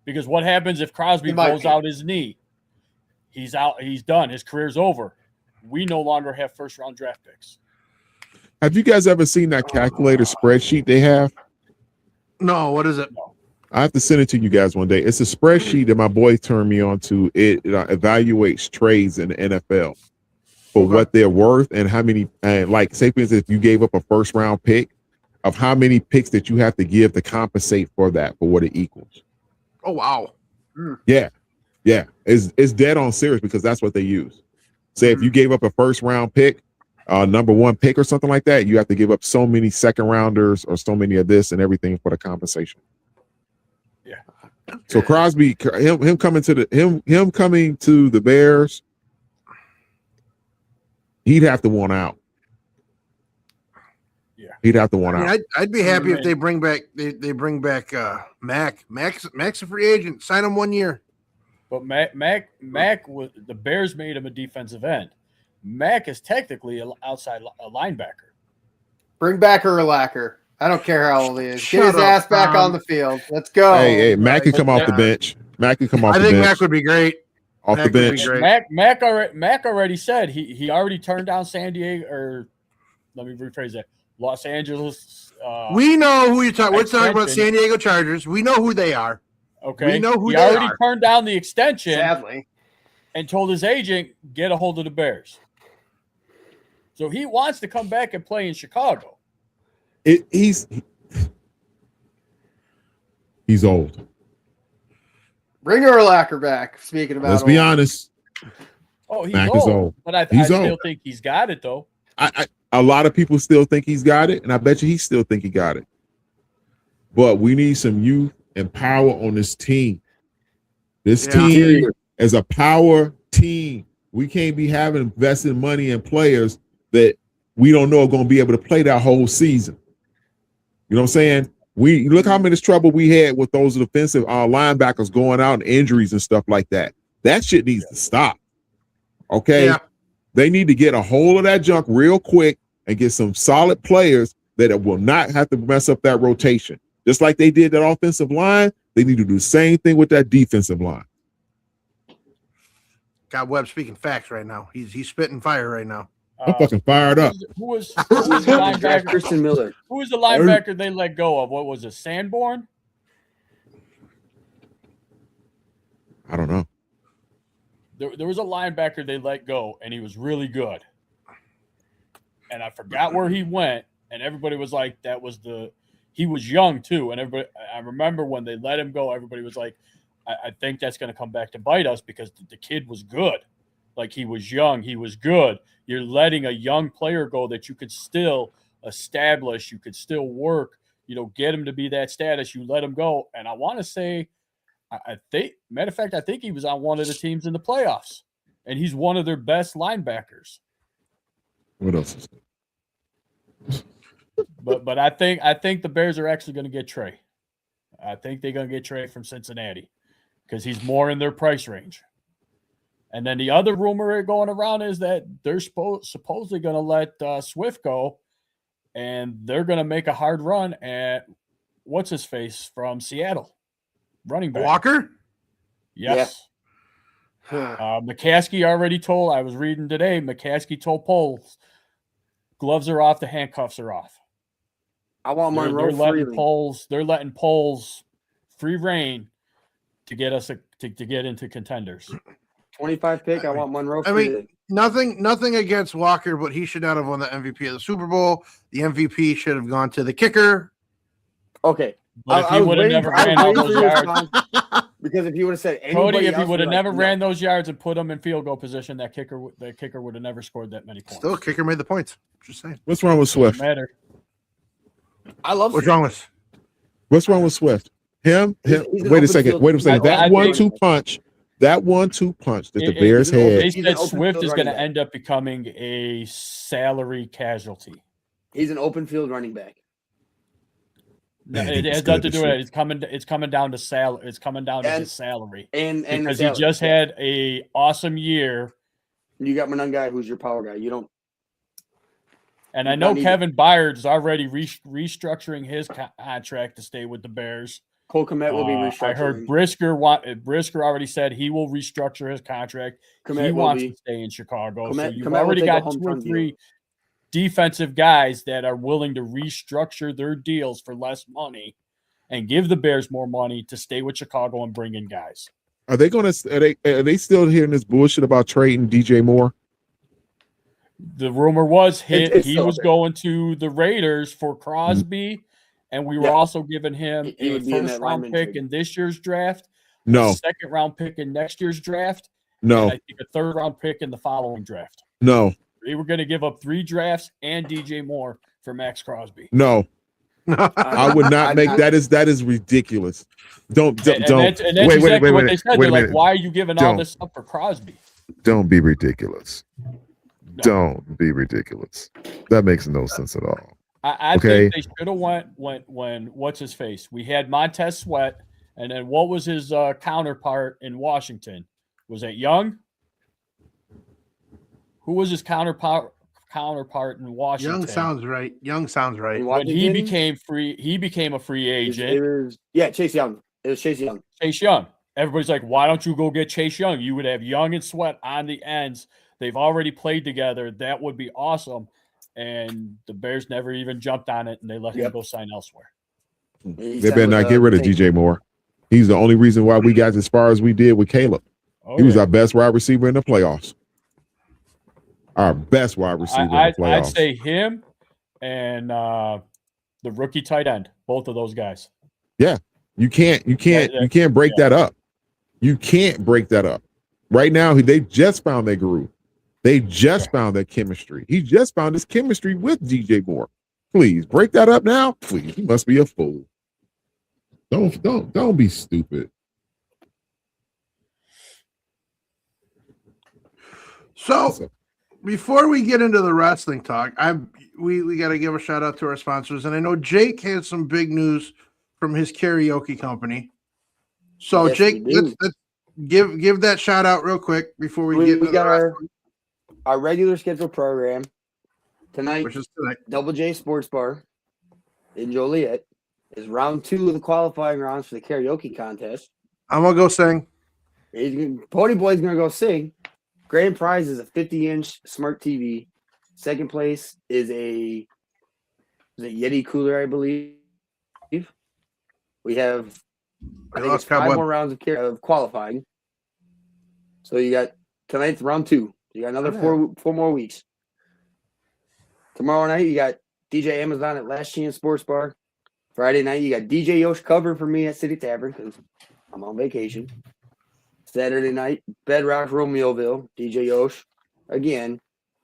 Because what happens if Crosby blows out his knee? He's out. He's done. His career's over. We no longer have first-round draft picks. Have you guys ever seen that calculator spreadsheet they have? No. What is it? No. I have to send it to you guys one day. It's a spreadsheet that my boy turned me on to. It evaluates trades in the NFL for what they're worth and how many. And like, say for instance, if you gave up a first-round pick, of how many picks that you have to give to compensate for that, for what it equals. Oh wow. Yeah. It's dead on serious because that's what they use. Say if you gave up a first-round pick, number one pick or something like that, you have to give up so many second rounders or so many of this and everything for the compensation. Yeah. So Crosby, him coming to the Bears, he'd have to want out. Yeah, he'd have to want out. I'd be happy if they bring back Mac. Mac's a free agent. Sign him 1 year. But Mac was the Bears made him a defensive end. Mac is technically an outside linebacker. Bring back Urlacher. I don't care how old he is. Get his Shut up, ass back Tom. on the field. Let's go. Hey, Mac can come off the bench. Mac can come off the bench. I think Mac would be great. Off Mac the would be bench. great. Mac already said he already turned down San Diego, or let me rephrase that, Los Angeles. We know who you're talking. We're talking about extension. San Diego Chargers. We know who they are. Okay, We know who he they already are. turned down the extension Sadly. and told his agent get a hold of the Bears. So he wants to come back and play in Chicago. He's old. Bring Urlacher back. Speaking about Let's be old. honest. Oh, he's Mac old, is old. but I He's still old. think he's got it though. A lot of people still think he's got it, and I bet you he still think he got it. But we need some youth and power on this team. This team is a power team. We can't be having invested money in players that we don't know are going to be able to play that whole season. You know what I'm saying? We look how much trouble we had with those defensive linebackers going out and injuries and stuff like that. That shit needs to stop. Okay? Yeah. They need to get a hold of that junk real quick and get some solid players that will not have to mess up that rotation. Just like they did that offensive line, they need to do the same thing with that defensive line. Got Webb speaking facts right now. He's spitting fire right now. I'm fucking fired up. Who was the linebacker? Christian Miller. Who was the linebacker they let go of? What was it? Sanborn? I don't know. There was a linebacker they let go, and he was really good. And I forgot where he went, and everybody was like, he was young too. And I remember when they let him go, everybody was like, I think that's going to come back to bite us because the kid was good. Like, he was young, he was good. You're letting a young player go that you could still establish, you could still work, get him to be that status. You let him go. And I want to say, I think, matter of fact, I think he was on one of the teams in the playoffs, and he's one of their best linebackers. What else is there? But I think the Bears are actually going to get Trey. I think they're going to get Trey from Cincinnati because he's more in their price range. And then the other rumor going around is that they're supposedly going to let Swift go, and they're going to make a hard run at what's his face from Seattle, running back Walker? Yes. McCaskey already told. I was reading today. McCaskey told Poles, gloves are off, the handcuffs are off. I want Monroe They're letting freely. Poles. They're letting Poles free reign to get us to get into contenders. 25 pick. I want Monroe I freely. mean, nothing against Walker, but he should not have won the MVP of the Super Bowl. The MVP should have gone to the kicker. Okay. But if he would have never ran all those yards, because if he would have said anybody Cody, if he else, would have we're never like, ran no. those yards and put them in field goal position, that kicker would have never scored that many points. Still, kicker made the points. Just saying. What's wrong with Swift? Doesn't matter. I love What's wrong with? What's wrong with Swift? Him? He's an Wait a open second. field- Wait a second. I That think- 1-2 punch. That 1-2 punch that the Bears he's an open- had. They He's an said open Swift field is going to running back. end up becoming a salary casualty. He's an open field running back. No, Man, it he's has good nothing to this do with year. it. It's coming down to salary. It's coming down to And- his salary And because the he just had a awesome year. you got my guy who's your power guy. You don't. And I You know don't need Kevin Byard's already restructuring his contract to stay with the Bears. Cole Kmet will be restructuring. I heard Brisker already said he will restructure his contract. Kmet He will wants be. to stay in Chicago. So Kmet you've will already take a got 2 or hometown 3 defensive guys that are willing to restructure their deals for less money and give the Bears more money to stay with Chicago and bring in guys. Are they still hearing this bullshit about trading DJ Moore? The rumor was It's he still was there. going to the Raiders for Crosby, and we were Yeah. also giving him He a would be in that first-round lineman pick trade. in this year's draft, No, a second-round pick in next year's draft, no, and I think a third-round pick in the following draft. no. We were going to give up 3 drafts and DJ Moore for Max Crosby. No, I would not make that. Is ridiculous. Don't. And that's exactly what they said. They're like, why are you giving all this up for Crosby? Don't be ridiculous. No. Don't be ridiculous. That makes no sense at all. I think they should have went when what's his face? We had Montez Sweat, and then what was his counterpart in Washington? Was it Young? Who was his counterpart in Washington? Young sounds right. When he became a free agent. Chase Young. It was Chase Young. Chase Young. Everybody's like, why don't you go get Chase Young? You would have Young and Sweat on the ends. They've already played together. That would be awesome. And the Bears never even jumped on it, and they let him go sign elsewhere. They better not get rid of DJ Moore. He's the only reason why we got as far as we did with Caleb. He was our best wide receiver in the playoffs. Our best wide receiver in the playoffs. I'd say him and the rookie tight end, both of those guys. Yeah, you can't break that up. You can't break that up. Right now, they just found their groove. They just found their chemistry. He just found his chemistry with DJ Moore. Please break that up now. Please, he must be a fool. Don't be stupid. So before we get into the wrestling talk, we got to give a shout out to our sponsors, and I know Jake had some big news from his karaoke company. So yes, Jake, let's give that shout out real quick before we get into our regular scheduled program tonight. Which is tonight. Double J Sports Bar in Joliet is round 2 of the qualifying rounds for the karaoke contest. I'm gonna go sing. Ponyboy's gonna go sing. Grand prize is a 50-inch smart TV. Second place is a Yeti cooler, I believe. We have I think it's 5 more rounds of qualifying. So you got tonight's round 2. You got another 4 more weeks. Tomorrow night you got DJ Amazon at Last Chance Sports Bar. Friday night you got DJ Yosh covering for me at City Tavern because I'm on vacation. Saturday night, Bedrock Romeoville, DJ Yosh again,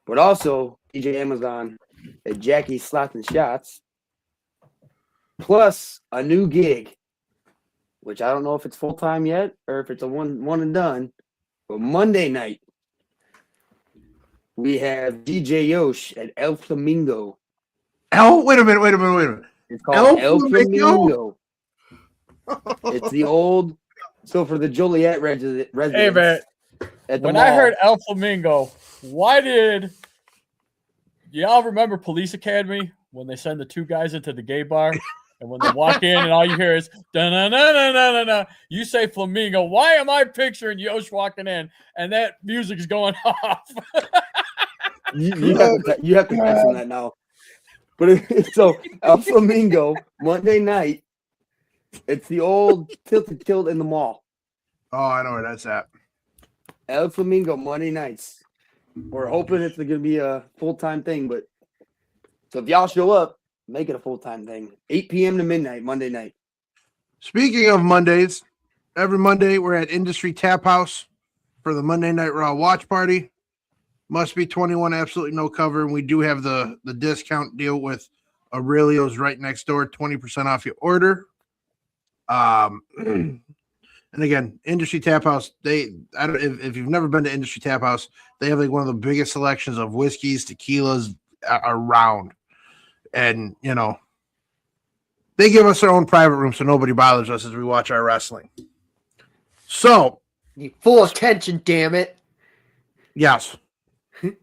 but also DJ Amazon at Jackie's Slots and Shots, plus a new gig, which I don't know if it's full time yet or if it's a one and done. But Monday night, we have DJ Yosh at El Flamingo. Wait a minute. It's called El Flamingo. It's the old. So for the Joliet residents, hey man, when I heard El Flamingo, why did y'all remember Police Academy when they send the 2 guys into the gay bar and when they walk in and all you hear is da na na na na na? You say Flamingo. Why am I picturing Yosh walking in and that music is going off? you have to pass on that now. But so El Flamingo Monday night. It's the old Tilted Tilt in the mall. Oh, I know where that's at. El Flamingo Monday nights. We're hoping it's going to be a full-time thing, but so if y'all show up, make it a full-time thing. 8 p.m. to midnight, Monday night. Speaking of Mondays, every Monday we're at Industry Tap House for the Monday Night Raw watch party. Must be 21, absolutely no cover, and we do have the discount deal with Aurelio's right next door, 20% off your order. And again, Industry Tap House, if you've never been to Industry Tap House, they have like one of the biggest selections of whiskeys, tequilas around. And, you know, they give us our own private room so nobody bothers us as we watch our wrestling. So, you full attention, damn it. Yes.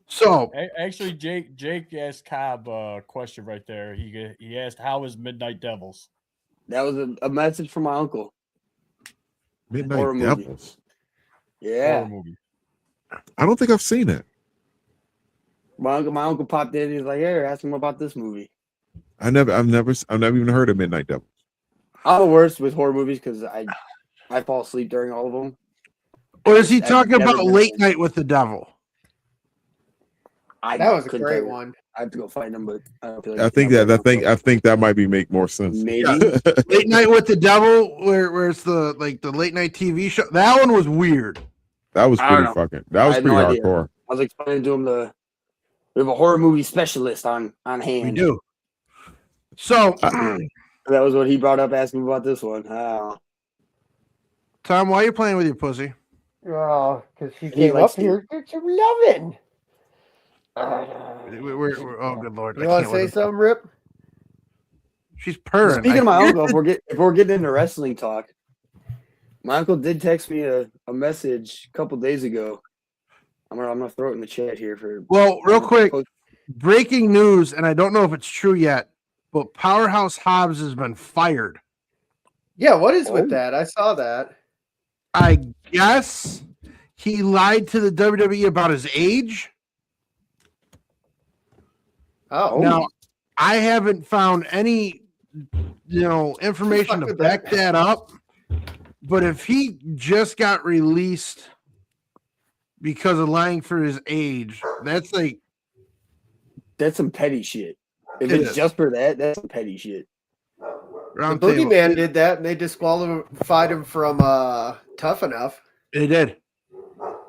So actually, Jake asked Cobb a question right there. He asked, "How is Midnight Devils?" That was a message from my uncle. Midnight Devils. Yeah. I don't think I've seen it. My uncle popped in. He's like, "Hey, ask him about this movie." I've never even heard of Midnight Devils. I'm the worst with horror movies because I fall asleep during all of them. Or is he talking about Late Night with the Devil? That was a great one. I have to go find them, but I don't feel like I think that might make more sense. Maybe Late Night with the Devil, where it's the late night TV show. That one was weird. That was pretty fucking. That was pretty hardcore. I was explaining to him We have a horror movie specialist on hand. We do. So That was what he brought up asking about this one. Tom, why are you playing with your pussy? Oh, because she He came likes up here to get some loving. We're oh, good Lord. You want to say something, Rip? She's purring. Speaking of my uncle, if we're getting into wrestling talk, my uncle did text me a message a couple days ago. I'm gonna throw it in the chat here for. Well, real quick, breaking news, and I don't know if it's true yet, but Powerhouse Hobbs has been fired. Yeah, what is with that? I saw that. I guess he lied to the WWE about his age. Oh, Now, I haven't found any, information to back that up. But if he just got released because of lying for his age, that's some petty shit. If It it's is. just for that, that's some petty shit. the round table. Boogeyman did that, and they disqualified him from Tough Enough. It did.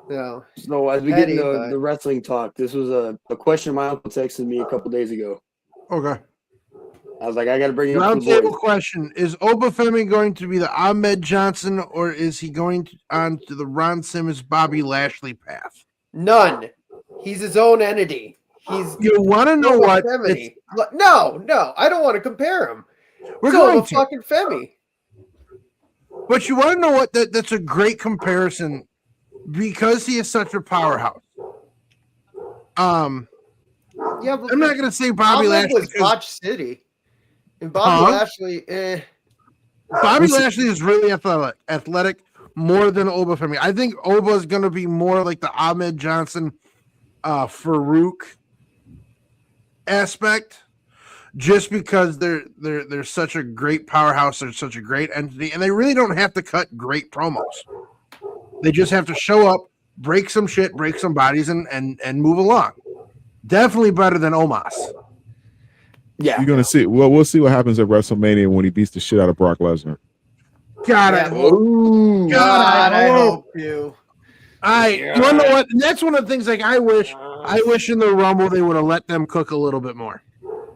So as we get into the wrestling talk, this was a question my uncle texted me a couple days ago. Okay. I was like, I got to bring it up Round to the table boys. question: is Obafemi going to be the Ahmed Johnson, or is he going on to the Ron Simmons, Bobby Lashley path? None. He's his own entity. He's You want to know what? Femi. No, I don't want to compare him. We're So going a to. fucking Femi. But you want to know what? That's a great comparison because he is such a powerhouse. Yeah, but I'm not going to say Bobby Ahmed Lashley. was Botch City, and Bobby Lashley. Bobby Lashley is really athletic more than Obafemi. I think Oba is going to be more like the Ahmed Johnson, Farouk aspect, just because they're such a great powerhouse. They're such a great entity, and they really don't have to cut great promos. They just have to show up, break some shit, break some bodies, and move along. Definitely better than Omos. Yeah. You're gonna see. Well, we'll see what happens at WrestleMania when he beats the shit out of Brock Lesnar. God, Yeah. I I hope. hope you. You want to know what? And that's one of the things. Like I wish in the Rumble they would have let them cook a little bit more.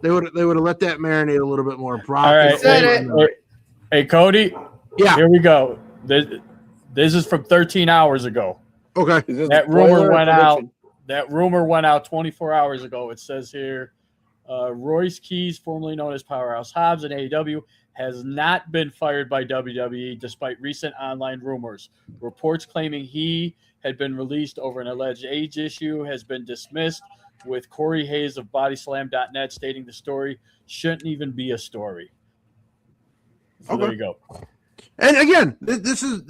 They would have let that marinate a little bit more. Brock. All right. Said it. Hey, Cody. Yeah. Here we go. This is from 13 hours ago. Okay. That rumor went out. That rumor went out 24 hours ago. It says here, Royce Keys, formerly known as Powerhouse Hobbs in AEW, has not been fired by WWE despite recent online rumors. Reports claiming he had been released over an alleged age issue has been dismissed, with Corey Hayes of BodySlam.net stating the story shouldn't even be a story. So there you go. And again, this is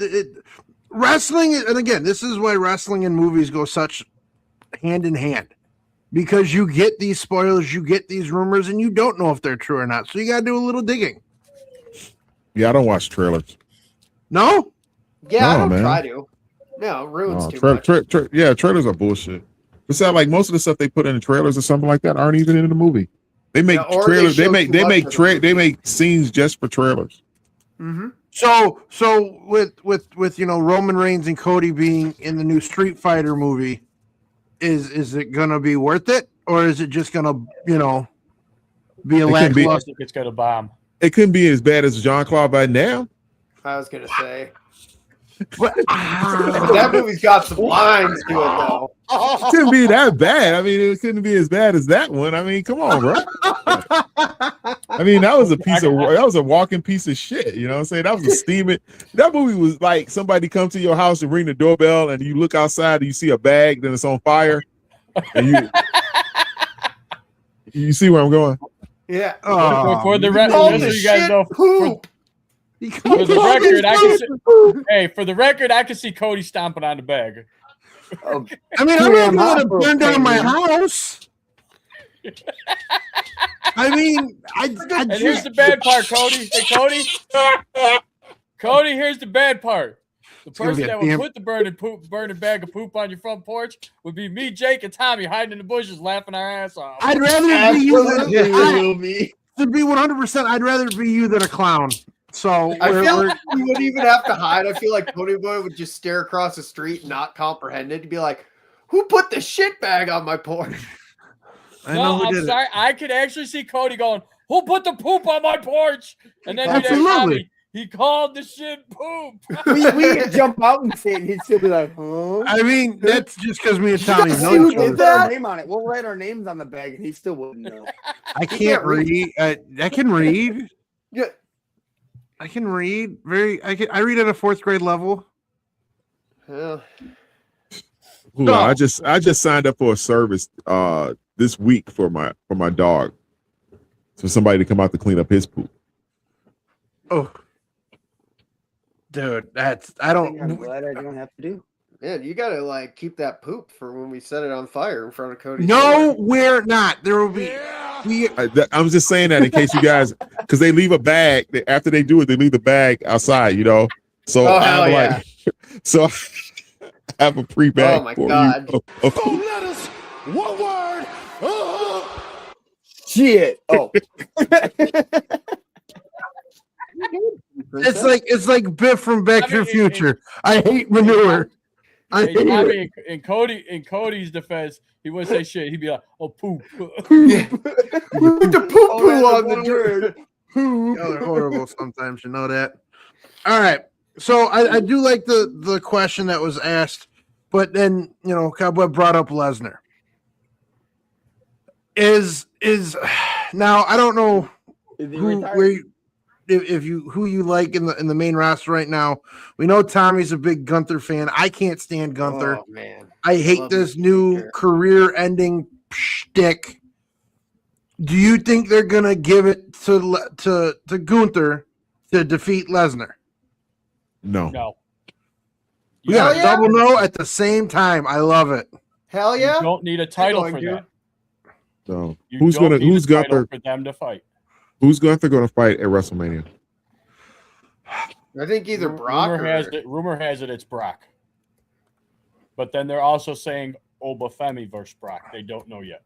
wrestling. And again, this is why wrestling and movies go such hand in hand, because you get these spoilers, you get these rumors, and you don't know if they're true or not. So you got to do a little digging. Yeah, I don't watch trailers. No? Yeah, I No, don't man. try to. No, it ruins too much. Trailers are bullshit. It sounds like most of the stuff they put in the trailers or something like that aren't even in the movie. They make or trailers. they They show make too much of the they make scenes just for trailers. Mm-hmm. So with Roman Reigns and Cody being in the new Street Fighter movie, is it gonna be worth it, or is it just gonna be a I lackluster? think it's going to bomb. It couldn't be as bad as Jean-Claude Van Damme. I was gonna say But, that movie's got some lines to it though. It couldn't be that bad. I mean, it couldn't be as bad as that one. I mean, come on, bro. I mean, that was a walking piece of shit. You know what I'm saying? That was a steaming. That movie was like somebody come to your house and ring the doorbell, and you look outside and you see a bag, then it's on fire. And you see where I'm going? Yeah. For the record, All just so the you guys shit know, poop. for the record, I can see, hey, for the record, I can see Cody stomping on the bag. I mean, I'm not going to burn down my house. I mean, And here's the bad part, Cody. Hey, Cody, here's the bad part. The gonna be person a that would damn- put the burning bag of poop on your front porch would be me, Jake, and Tommy hiding in the bushes laughing our ass off. I'd rather be you Absolutely. to be 100%. I'd rather be you than a clown. So I feel like you wouldn't even have to hide. I feel like Ponyboy would just stare across the street and not comprehend it. He'd be like, "Who put the shit bag on my porch?" I'm sorry. I could actually see Cody going, "Who put the poop on my porch?" And then he'd have Tommy, he called the shit poop. we jump out and say it, he'd still be like, huh? I mean, that's just because me and Tommy know We'll each other. put our name on it. We'll write our names on the bag, and he still wouldn't know. I can't read. I can read. Yeah. I can read. I read at a 4th grade level. Yeah. Ooh, I just signed up for a service this week for my dog. For somebody to come out to clean up his poop. Oh. Dude, I'm glad I don't have to do. Man, you gotta like keep that poop for when we set it on fire in front of Cody. No, we're not. There will be. I'm just saying that in case you guys, because they leave a bag after they do it. They leave the bag outside, So I'm like, so I have a pre-bag. Oh my god! You. 4 letters, 1 word. Shit! Oh, It's like Biff from Back to the Future. I hate manure. I hate it. In Cody's defense, he wouldn't say shit. He'd be like, "Oh, poop." Put the poo on the dirt. Y'all are horrible sometimes, you know that. All right. So I do like the question that was asked, but then Cowboy brought up Lesnar. Is now I don't know who you like in the main roster right now. We know Tommy's a big Gunther fan. I can't stand Gunther. Oh man, I hate this new career-ending shtick. Do you think they're gonna give it to Gunther to defeat Lesnar? No. We got a double no at the same time. I love it. Hell yeah! You don't need a title for that. So Who's Gunther for them to fight? Who's Gunther going to fight at WrestleMania? I think either Brock Rumor has it it's Brock. But then they're also saying Obafemi versus Brock. They don't know yet.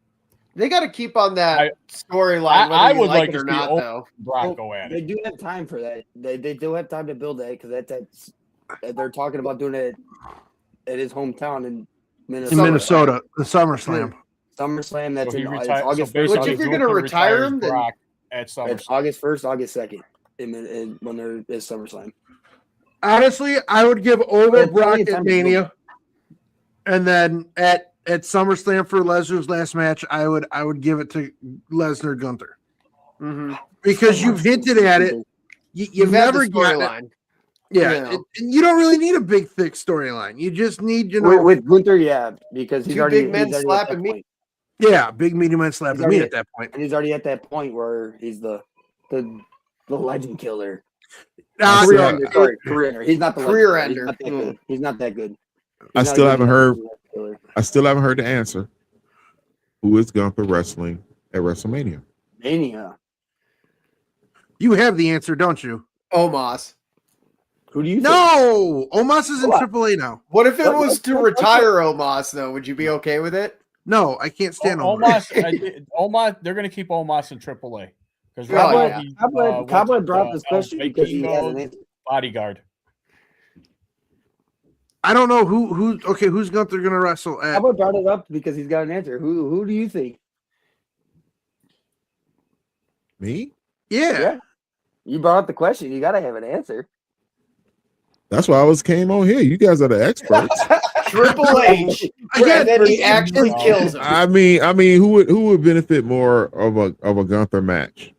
They got to keep on that storyline. I would like it to or see not, though. Brock go at it. They do have time for that. They do have time to build that because they're talking about doing it at his hometown in Minnesota, the SummerSlam. SummerSlam. That's So in August 1st. Which if you're going to retire him, then Brock at SummerSlam. It's August 1st, August 2nd, when there is SummerSlam. Honestly, I would give over Brock at Mania, and then at SummerSlam for Lesnar's last match, I would give it to Lesnar Gunther. Mm-hmm. Because you've hinted at it, you've never gotten it. Yeah, and you don't really need a big, thick storyline. You just need, with Gunther, because he's already big men slapping me. Yeah, big medium man slapping me at that point. And he's already at that point where he's the legend killer. Career ender. He's not the career legend. ender. He's not that good. I still haven't heard the answer. Who is Gunther wrestling at WrestleMania? Mania. You have the answer, don't you? Omos. Who do you think? No! Omos is in AAA now. What if it was to retire Omos, though? Would you be okay with it? No, I can't stand Omos. Omos, they're going to keep Omos in AAA. Because Cowboy brought this question because he has an answer. Bodyguard. I don't know who's Gunther going to wrestle at. Cowboy brought it up because he's got an answer. Who do you think? Me? Yeah. You brought up the question. You got to have an answer. That's why I came on here. You guys are the experts. Triple H. And then he actually kills him. I mean, who would benefit more of a Gunther match?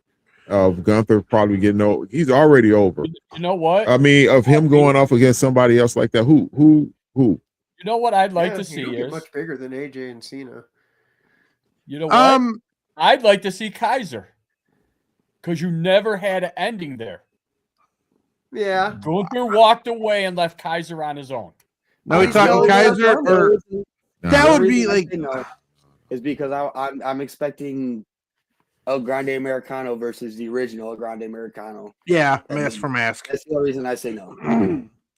Of Gunther probably getting over. He's already over. You know what? I mean, of him going off against somebody else like that. Who? You know what I'd like to see is much bigger than AJ and Cena. You know what? I'd like to see Kaiser. Because you never had an ending there. Yeah. Gunther walked away and left Kaiser on his own. Now we talking Kaiser or that would be like is because I'm expecting El Grande Americano versus the original El Grande Americano. Yeah, mask for mask. That's the only reason I say no.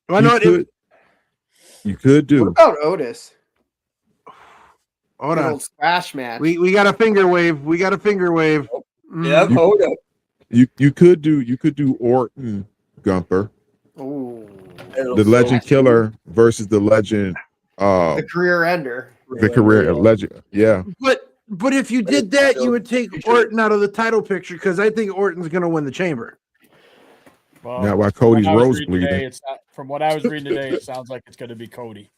Well, you could do. What about Otis? Hold on. Old splash match. We got a finger wave. Yeah, hold up. You could do Orton Gunther. Ooh. The legend killer versus the legend the career ender. The career legend. Yeah. But But if you did that, you would take Orton out of the title picture because I think Orton's going to win the Chamber. Well, Not why Cody's rose bleeding. It's not, from what I was reading today, it sounds like it's going to be Cody.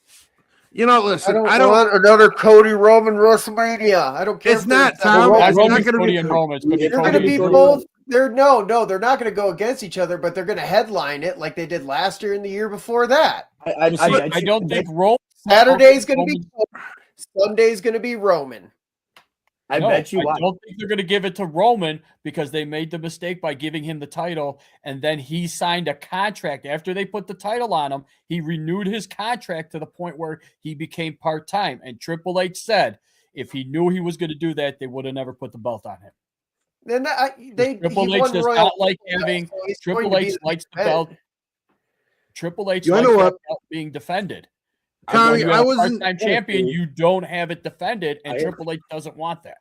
You know, listen, I don't want another Cody Roman WrestleMania. I don't care. It's not, Tom. It's It's not not going to be Roman. It's going to be They're Cody. going to be both. They're not going to go against each other, but they're going to headline it like they did last year and the year before that. I don't think Roman. Saturday's going to be Sunday's going to be Roman. I don't think they're going to give it to Roman because they made the mistake by giving him the title, and then he signed a contract. After they put the title on him, he renewed his contract to the point where he became part-time. And Triple H said if he knew he was going to do that, they would have never put the belt on him. Then Triple H does not like having Triple H likes the belt. Triple H likes the belt being defended. Tommy, I wasn't part-time champion. You don't have it defended, and Triple H doesn't want that.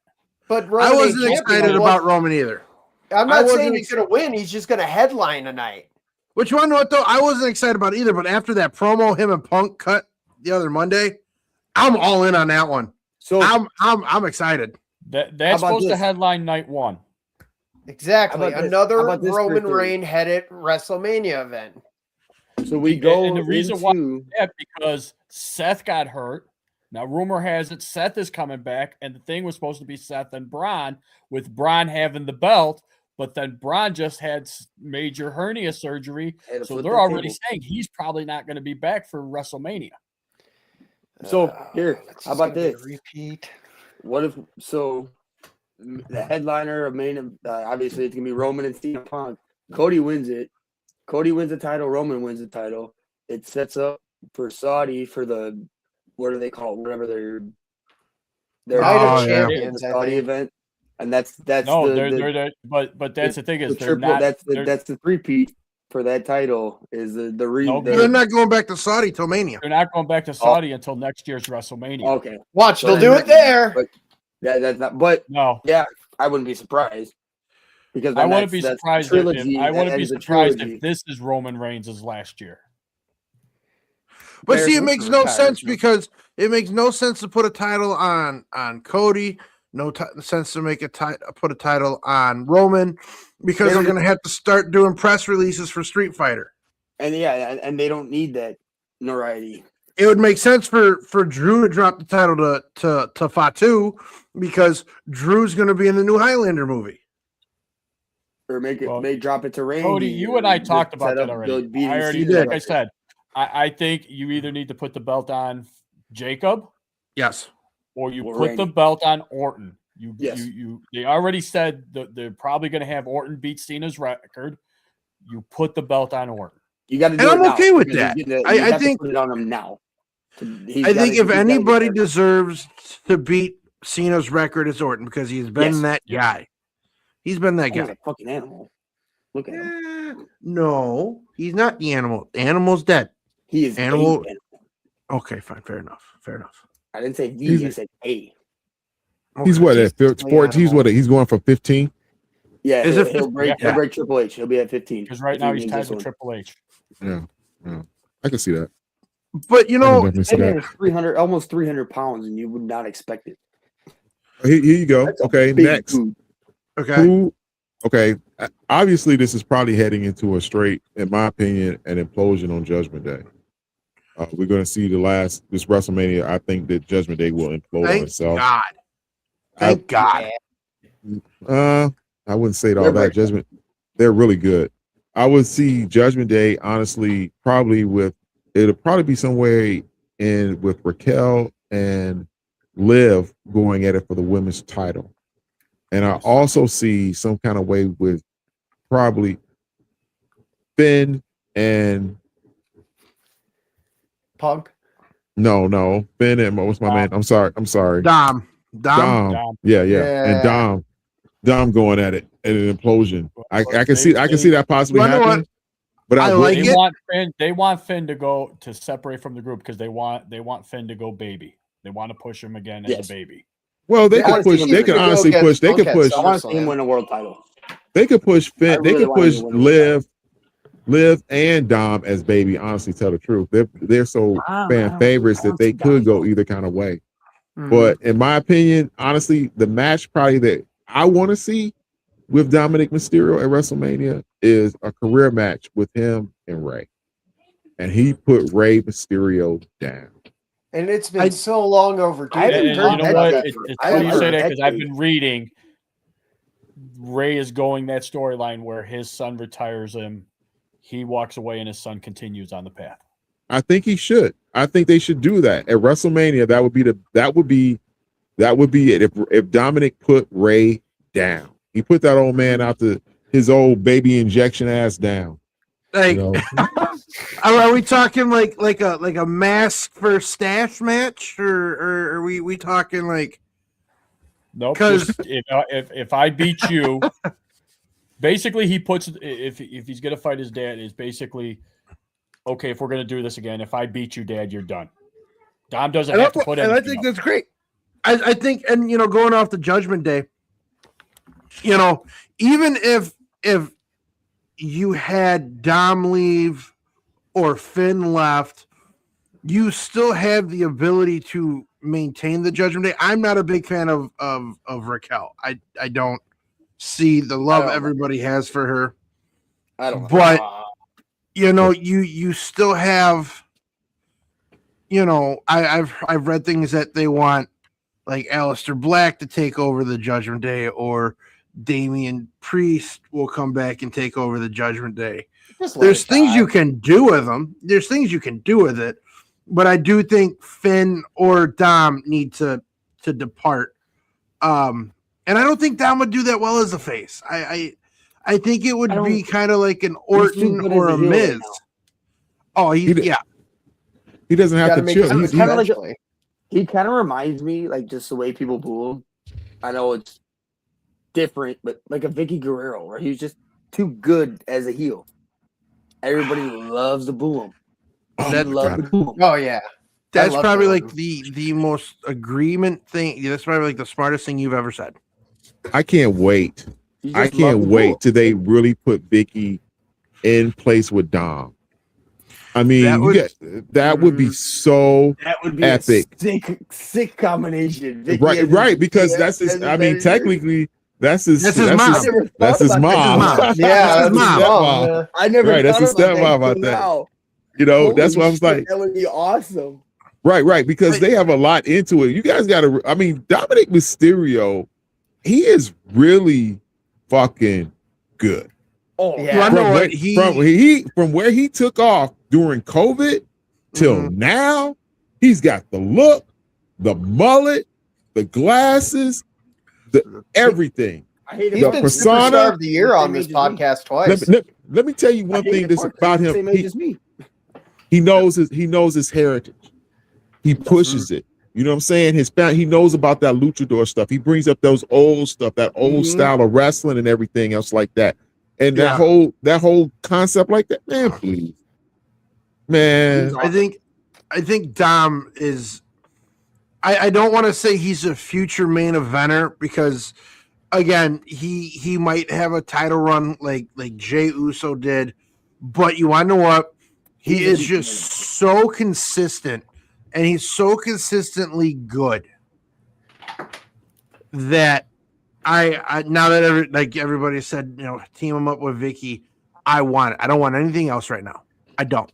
But Roman I wasn't excited about Roman either. I'm not saying he's going to win. He's just going to headline a night. Which one? What though? I wasn't excited about either. But after that promo him and Punk cut the other Monday, I'm all in on that one. So I'm excited. That's supposed to headline night one. Exactly. Another Roman Reigns headed WrestleMania event. So we go, and the reason why because Seth got hurt. Now, rumor has it Seth is coming back, and the thing was supposed to be Seth and Braun, with Braun having the belt, but then Braun just had major hernia surgery, so they're already saying he's probably not going to be back for WrestleMania. So here, how about this? Repeat. What if the headliner of main? Obviously, it's gonna be Roman and CM Punk. Cody wins it. Cody wins the title. Roman wins the title. It sets up for Saudi for the what do they call it? Whatever their Night of Champions Saudi event, and that's but that's the thing is that's the three-peat for that title is they're not going back to Saudi till Mania. They're not going back to Saudi until next year's WrestleMania. Okay, watch they'll do it there. But that's not. But no, yeah, I wouldn't be surprised because I wouldn't be surprised if this is Roman Reigns' last year. But see, it makes no sense because it makes no sense to put a title on Cody. No sense to make put a title on Roman because they're going to have to start doing press releases for Street Fighter. And and they don't need that notoriety. It would make sense for Drew to drop the title to Fatu because Drew's going to be in the new Highlander movie. Or may drop it to Randy. Cody, you and I talked about that already. Like I said, I think you either need to put the belt on Jacob. Yes. Or you put the belt on Orton. They already said that they're probably going to have Orton beat Cena's record. You put the belt on Orton. You got to do and it I'm now. Okay with that. I think put it on him now. I think if anybody deserves to beat Cena's record, it's Orton because he's been that guy. He's been that guy. He's a fucking animal. Look at him. No, he's not the animal. The animal's dead. He is animal. Okay, fine. Fair enough. I didn't say the. I said a. He's what at 14? He's going for 15. Yeah, he'll break Triple H. He'll be at 15 because right now he's tied with Triple H. Yeah, I can see that. But you know, that man is 300, almost 300 pounds, and you would not expect it. Here you go. That's okay, next. Food. Okay. Obviously, this is probably heading into a straight, in my opinion, an implosion on Judgment Day. We're going to see this WrestleMania. I think that Judgment Day will implode on itself. Thank God. I wouldn't say it all that. Judgment, they're really good. I would see Judgment Day, honestly, it'll probably be somewhere with Raquel and Liv going at it for the women's title. And I also see some kind of way with probably Finn and Punk. No. Finn and what's my man? I'm sorry. Dom. Yeah. And Dom going at it in an implosion. I can see that possibly happening. But they want Finn to go to separate from the group because they want Finn to go baby. They want to push him again as a baby. Well, they could push. They could honestly push. They could push. I want to see him win a world title. They could push Finn. They could push Liv and Dom as baby. Honestly, tell the truth, they're so fan favorites that they could go either kind of way. But in my opinion, honestly, the match probably that I want to see with Dominic Mysterio at WrestleMania is a career match with him and Rey. And he put Rey Mysterio down. And it's been so long overdue. And you know what? It's funny you say that because I've been reading Rey is going that storyline where his son retires him. He walks away and his son continues on the path. I think he should. I think they should do that at WrestleMania. That would be it. If Dominic put Rey down, he put that old man out to his old baby injection ass down. Like, you know? Are we talking like a mask for stash match, or are we talking like? Nope. Because if I beat you, basically he puts if he's gonna fight his dad, is basically okay. If we're gonna do this again, if I beat you, Dad, you're done. Dom doesn't have to put anything. And I think that's great. I think, and going off the Judgment Day, even if you had Dom leave or Finn left, you still have the ability to maintain the Judgment Day. I'm not a big fan of Raquel. I don't see the love everybody has for her. I don't know. But you still have, I've read things that they want like Aleister Black to take over the Judgment Day, or Damian Priest will come back and take over the Judgment Day. There's things you can do with them. There's things you can do with it. But I do think Finn or Dom need to depart. And I don't think Dom would do that well as a face. I think it would be kind of like an Orton or a Miz. He doesn't have to chill. He kind of reminds me, like, just the way people boo him. I know it's different, but like a Vicky Guerrero, where he's just too good as a heel. Everybody loves to boo him. Oh yeah, that's probably like the most agreement thing. That's probably like the smartest thing you've ever said. I can't wait. I can't wait till they really put Vicky in place with Dom. I mean, that would be so epic. A sick combination. Vicky right, because that's his. I mean, technically, that's his mom. That's his mom. Yeah, that's his mom. I never. Right, that's his stepmom about that. Holy that's what I was like. That would be awesome. Right, because they have a lot into it. You guys got to. I mean, Dominic Mysterio, he is really fucking good. Oh yeah, from where he took off during COVID till now, he's got the look, the mullet, the glasses, the everything. He's been Superstar of the Year on this podcast twice. Let me tell you one thing that's about him. He knows his heritage. He pushes it. You know what I'm saying? He knows about that luchador stuff. He brings up those old stuff, that old style of wrestling and everything else like that. And that whole concept like that, man, please. Man. I think Dom is, I don't want to say he's a future main eventer, because again, he might have a title run like Jey Uso did, but you want to know what? He is just so consistent, and he's so consistently good that I now that everybody said, team him up with Vicky, I want it. I don't want anything else right now. I don't.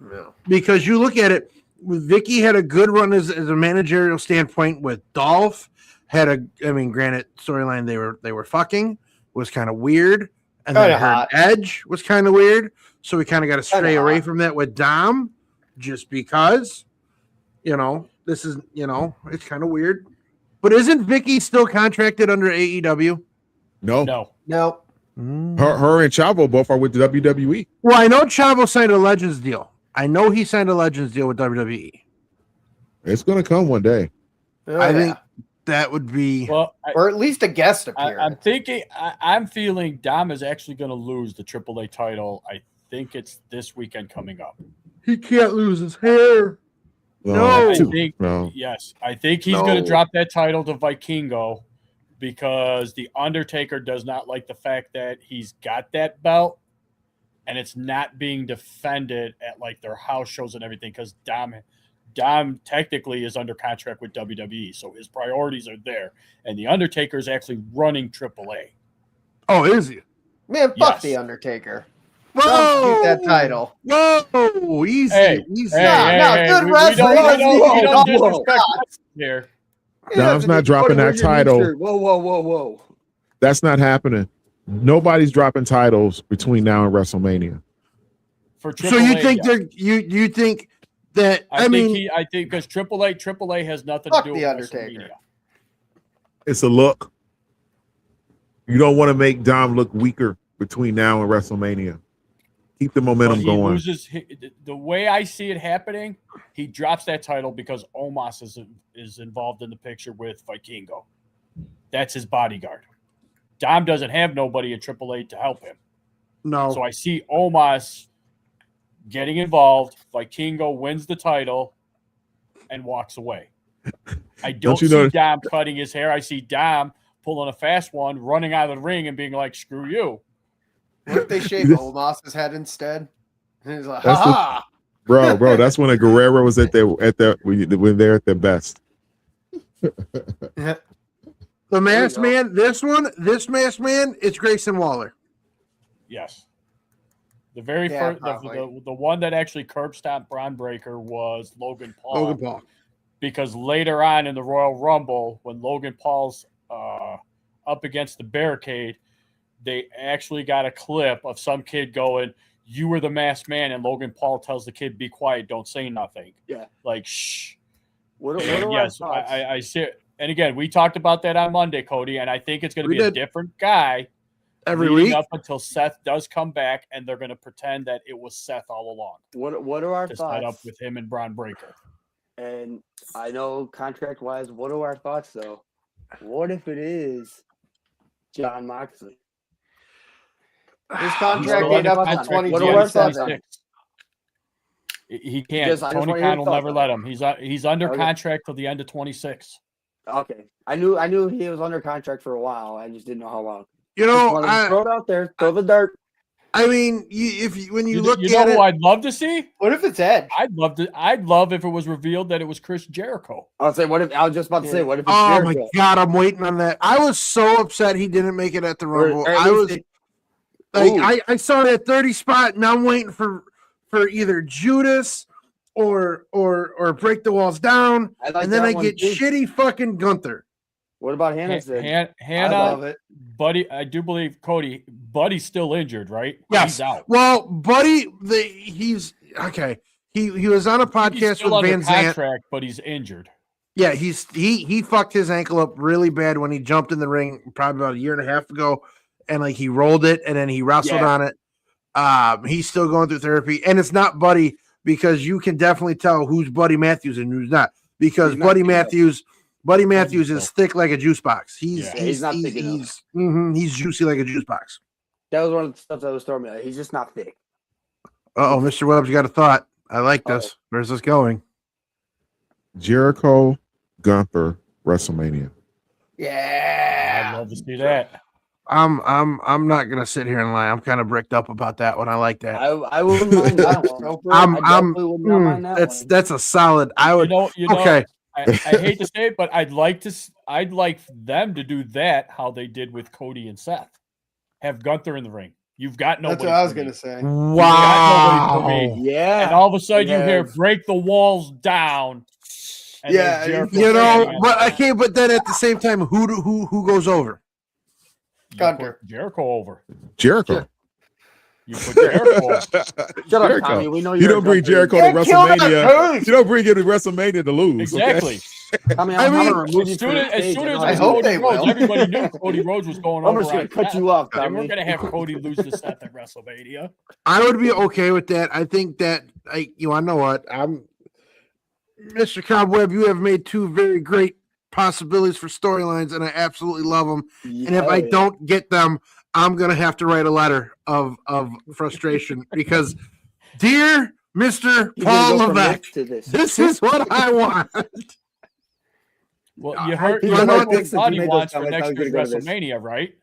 No. Because you look at it, Vicky had a good run as a managerial standpoint with Dolph. Granted, storyline they were fucking was kind of weird, and then her Edge was kind of weird. So we kind of got to stray away from that with Dom, just because, this is, it's kind of weird. But isn't Vicky still contracted under AEW? No. Her and Chavo both are with the WWE. Well, I know Chavo signed a Legends deal. I know he signed a Legends deal with WWE. It's going to come one day. I think that would be, or at least a guest appearance. I'm feeling Dom is actually going to lose the AAA title. I think it's this weekend coming up. He can't lose his hair. No. Yes. I think he's going to drop that title to Vikingo, because the Undertaker does not like the fact that he's got that belt and it's not being defended at like their house shows and everything, because Dom technically is under contract with WWE, so his priorities are there. And The Undertaker is actually running AAA. Oh, is he? Man, fuck Yes. the Undertaker. Whoa! Get that title. Whoa! Easy, Hey, easy. Good we wrestling. don't disrespect here. Dom's not dropping that title. Whoa. That's not happening. Nobody's dropping titles between now and WrestleMania. For AAA, So you think you think that? I think because AAA has nothing to do with the Undertaker. WrestleMania. It's a look. You don't want to make Dom look weaker between now and WrestleMania. Keep the momentum going. The way I see it happening, he drops that title because Omos is involved in the picture with Vikingo. That's his bodyguard. Dom doesn't have nobody in AAA to help him. No. So I see Omos getting involved. Vikingo wins the title and walks away. I don't see Dom cutting his hair. I see Dom pulling a fast one, running out of the ring and being like, screw you. What if they shave Omos's head instead? And he's like, ha bro, that's when a Guerrero was when they're at their best. The Masked Man, this Masked Man, it's Grayson Waller. Yes. The very first, the one that actually curb stomped Braun Breaker was Logan Paul. Because later on in the Royal Rumble, when Logan Paul's up against the barricade, they actually got a clip of some kid going, "You were the Masked Man," and Logan Paul tells the kid, "Be quiet, don't say nothing." Yeah. Like, shh. Yes, I see it. And again, we talked about that on Monday, Cody, and I think it's going to be a different guy every week up until Seth does come back, and they're going to pretend that it was Seth all along. What are our to thoughts? Set up with him and Braun Breaker. And I know contract-wise, what are our thoughts, though? What if it is Jon Moxley? His contract ain't up until 2027. He can't. Tony Khan will never let him. He's under contract till the end of 26. Okay, I knew he was under contract for a while. I just didn't know how long. You know, throw it out there, throw the dirt. I mean, when you look at it, who I'd love to see. What if it's Edge? I'd love if it was revealed that it was Chris Jericho. I was just about to say, what if it's oh Jericho? My God, I'm waiting on that. I was so upset he didn't make it at the Rumble. I saw that 30 spot, and I'm waiting for either Judas or Break the Walls Down, and then I get shitty fucking Gunther. What about Hannah? Hannah, I love it. Buddy, I do believe Cody. Buddy's still injured, right? Yes. He's out. Well, Buddy, he's okay. He was on a podcast with Van Zant, but he's injured. Yeah, he fucked his ankle up really bad when he jumped in the ring probably about a year and a half ago, and like he rolled it and then he wrestled on it. He's still going through therapy, and it's not Buddy because you can definitely tell who's Buddy Matthews and who's not because Buddy Matthews is thick like a juice box. He's not thick enough. He's juicy like a juice box. That was one of the stuff that was throwing me. He's just not thick. Uh-oh, Mr. Webb's got a thought. I like this. Where's this going? Jericho, Gunther, WrestleMania. Yeah. I'd love to see that. I'm not gonna sit here and lie. I'm kind of bricked up about that one. I like that. I wouldn't mind that one. That's a solid. I would. Okay. I hate to say it, but I'd like them to do that how they did with Cody and Seth. Have Gunther in the ring. You've got nobody. That's what I was gonna say. Wow. Yeah. And all of a sudden you hear break the walls down. And but then at the same time, who goes over? Gunther. Jericho over. Jericho. You put Jericho over. Shut up, Tommy. We know you don't bring Jericho to WrestleMania. You don't bring him to WrestleMania to lose. Exactly. Okay? I mean, as soon as I hope they will. Everybody knew Cody Rhodes was going over. I'm just going to cut you off, Tommy. And we're going to have Cody lose to Seth at WrestleMania. I would be okay with that. I think that, I know what? Mr. Cobweb, you have made two very great possibilities for storylines, and I absolutely love them. And if I don't get them, I'm going to have to write a letter of frustration because, dear Mr. Paul Levesque, this is what I want. Well, you heard what Body wants for next year's WrestleMania, right?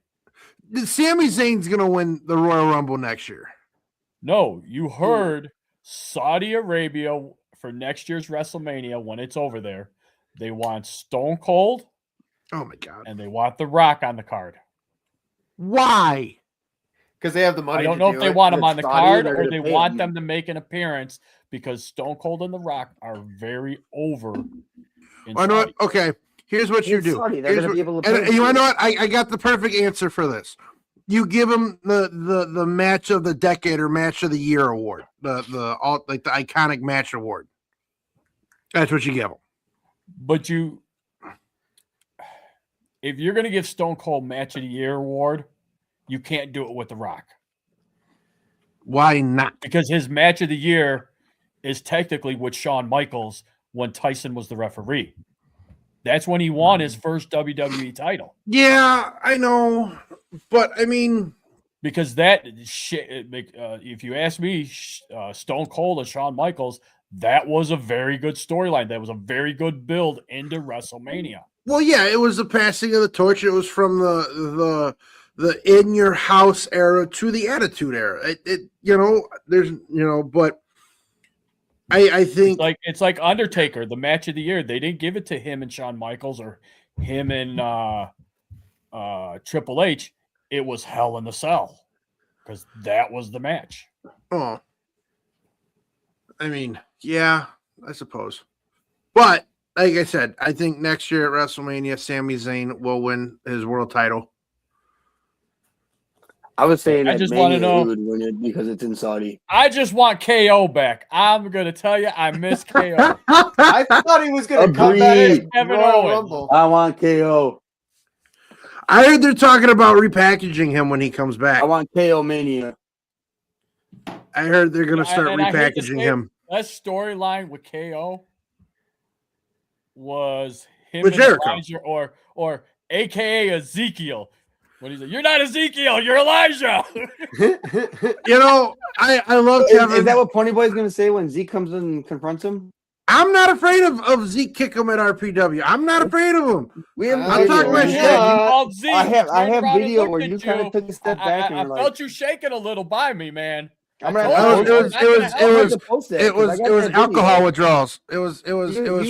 Sami Zayn's going to win the Royal Rumble next year. No, you heard Saudi Arabia for next year's WrestleMania when it's over there, they want Stone Cold. Oh my God! And they want The Rock on the card. Why? Because they have the money. I don't know if they want them on the Saudi, card they're or gonna they pay want them. them to make an appearance because Stone Cold and The Rock are very over. I know what? Okay, here's what you do. Saudi, they're Here's gonna be what- able to and pay you them. know what? I got the perfect answer for this. You give them the match of the decade or match of the year award, the iconic match award. That's what you give them. But if you're going to give Stone Cold Match of the Year award, you can't do it with The Rock. Why not? Because his Match of the Year is technically with Shawn Michaels when Tyson was the referee. That's when he won his first WWE title. Yeah, I know, but I mean, because that shit. If you ask me, Stone Cold and Shawn Michaels, that was a very good storyline. That was a very good build into WrestleMania. well, yeah, it was the passing of the torch. It was from the in your house era to the attitude era. But I think It's like Undertaker, the Match of the Year. They didn't give it to him and Shawn Michaels or him and Triple H. It was Hell in the Cell because that was the match. Oh, I mean, yeah, I suppose. But like I said, I think next year at WrestleMania, Sami Zayn will win his world title. I was saying I that just wanna Mania know- he would win it because it's in Saudi. I just want KO back. I'm gonna tell you, I miss KO. I thought he was going to come back Agreed. in Kevin Royal Owens. Rumble. I want KO. I heard they're talking about repackaging him when he comes back. I want KO Mania. I heard they're going to start And I hate to repackaging say, him. That storyline with KO was him With and Jericho. Elijah or AKA Ezekiel. When he's like, "You're not Ezekiel, you're Elijah." You know, I love Kevin. Is that what Ponyboy is going to say when Zeke comes in and confronts him? I'm not afraid of Zeke kick him at RPW. I'm not afraid of him. We have I'm talking about shit. You called Zeke, I have turned around and video looked where at you kind of took a step back and I you're felt like, you shaking a little by me, man. I'm I gonna- told you, it I'm was- not it gonna was- help it you. was- It was alcohol withdrawals. It was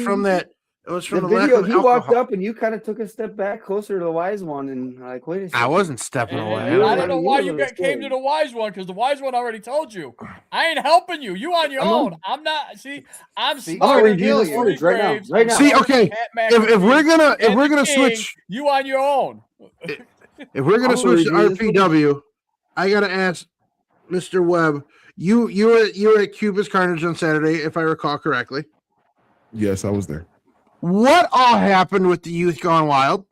from that. It was from The the, lack video, of he alcohol. walked up and you kind of took a step back closer to the wise one and like, wait a second. I wasn't stepping And away. I don't know why You you were came to the wise one because the wise one already told you. I ain't helping you. You on your own. I'm not. See, I'm See, I'm gonna smarter read you than the Corey footage right now. Graves. Right now. See, Smarter okay, than Pat If McAfee we're gonna and the King, switch, you on your own. if we're gonna I'm switch to gonna read you this RPW, I gotta ask Mr. Webb. You were at Cupid's Carnage on Saturday, if I recall correctly. Yes, I was there. What all happened with the Youth Gone Wild?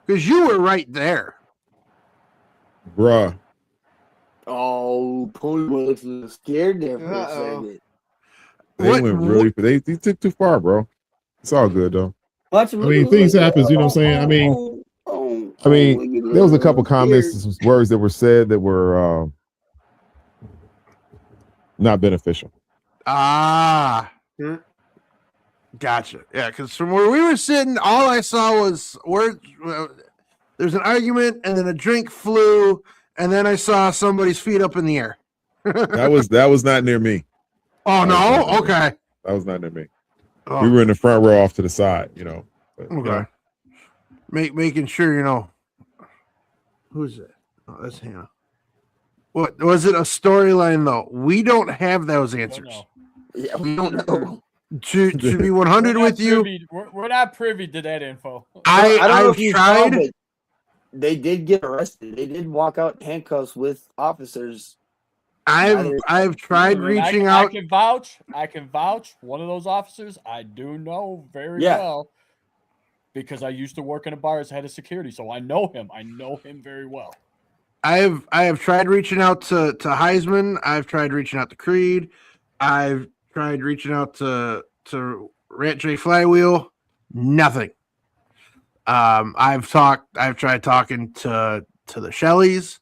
Because you were right there. Bruh. Oh, Ponyboy looks a little scared there for a Uh-oh. second. They What- went really they took too far, bro. It's all good though. Watch I mean, things happen, you know what I'm saying? I mean, there was a couple comments and some words that were said that were not beneficial. Ah. Hmm. Gotcha. Yeah, because from where we were sitting, all I saw was there's an argument and then a drink flew, and then I saw somebody's feet up in the air. That was not near me. Oh, no? That was not Okay. That was not near me. Oh, We were in the front row off to the side, you know. But, you okay. know, Making sure, you know. Who's it? Oh, that's Hannah. What was it? A storyline, though? We don't have those answers. No. Yeah, we don't know. To be 100 with you, We're not privy to that info. I don't know I've if you saw, tried. but they did get arrested. They did walk out in handcuffs with officers. I've tried And reaching I out. can vouch. I can vouch. One of those officers I do know very Yeah. well because I used to work in a bar as head of security, so I know him. I know him very well. I have tried reaching out to Heisman. I've tried reaching out to Creed. I've tried reaching out to Rat J Flywheel. Nothing. I've tried talking to the Shelleys,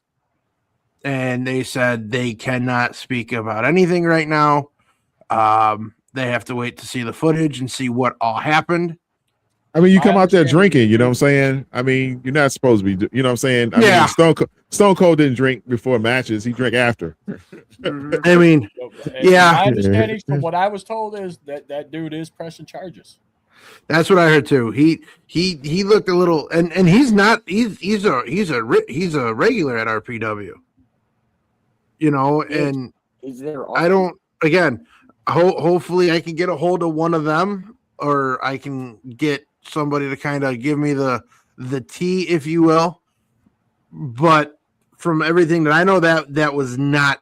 and they said they cannot speak about anything right now. They have to wait to see the footage and see what all happened. I mean, you come I out there understand. drinking, you know what I'm saying? I mean, you're not supposed to be, you know what I'm saying? I Yeah. mean, Stone Cold didn't drink before matches; he drank after. I mean, yeah. My understanding from what I was told is that dude is pressing charges. That's what I heard too. He looked a little, and he's not. He's a regular at RPW. You know, and He's there. I don't. Again, hopefully I can get a hold of one of them, or I can get somebody to kind of give me the tea, if you will. But from everything that I know, that was not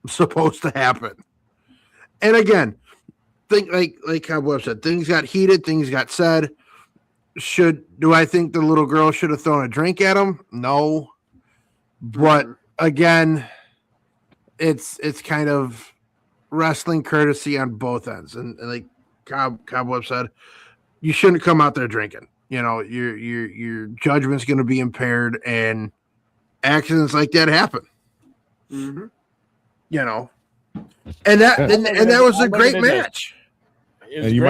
supposed to happen. And again, think like Cowboy said, things got heated, things got said. Do I think the little girl should have thrown a drink at him? No. But again, it's kind of wrestling courtesy on both ends. And like Cowboy said, you shouldn't come out there drinking. You know, your judgment's going to be impaired, and accidents like that happen. Mm-hmm. You know, and that was a great match. And you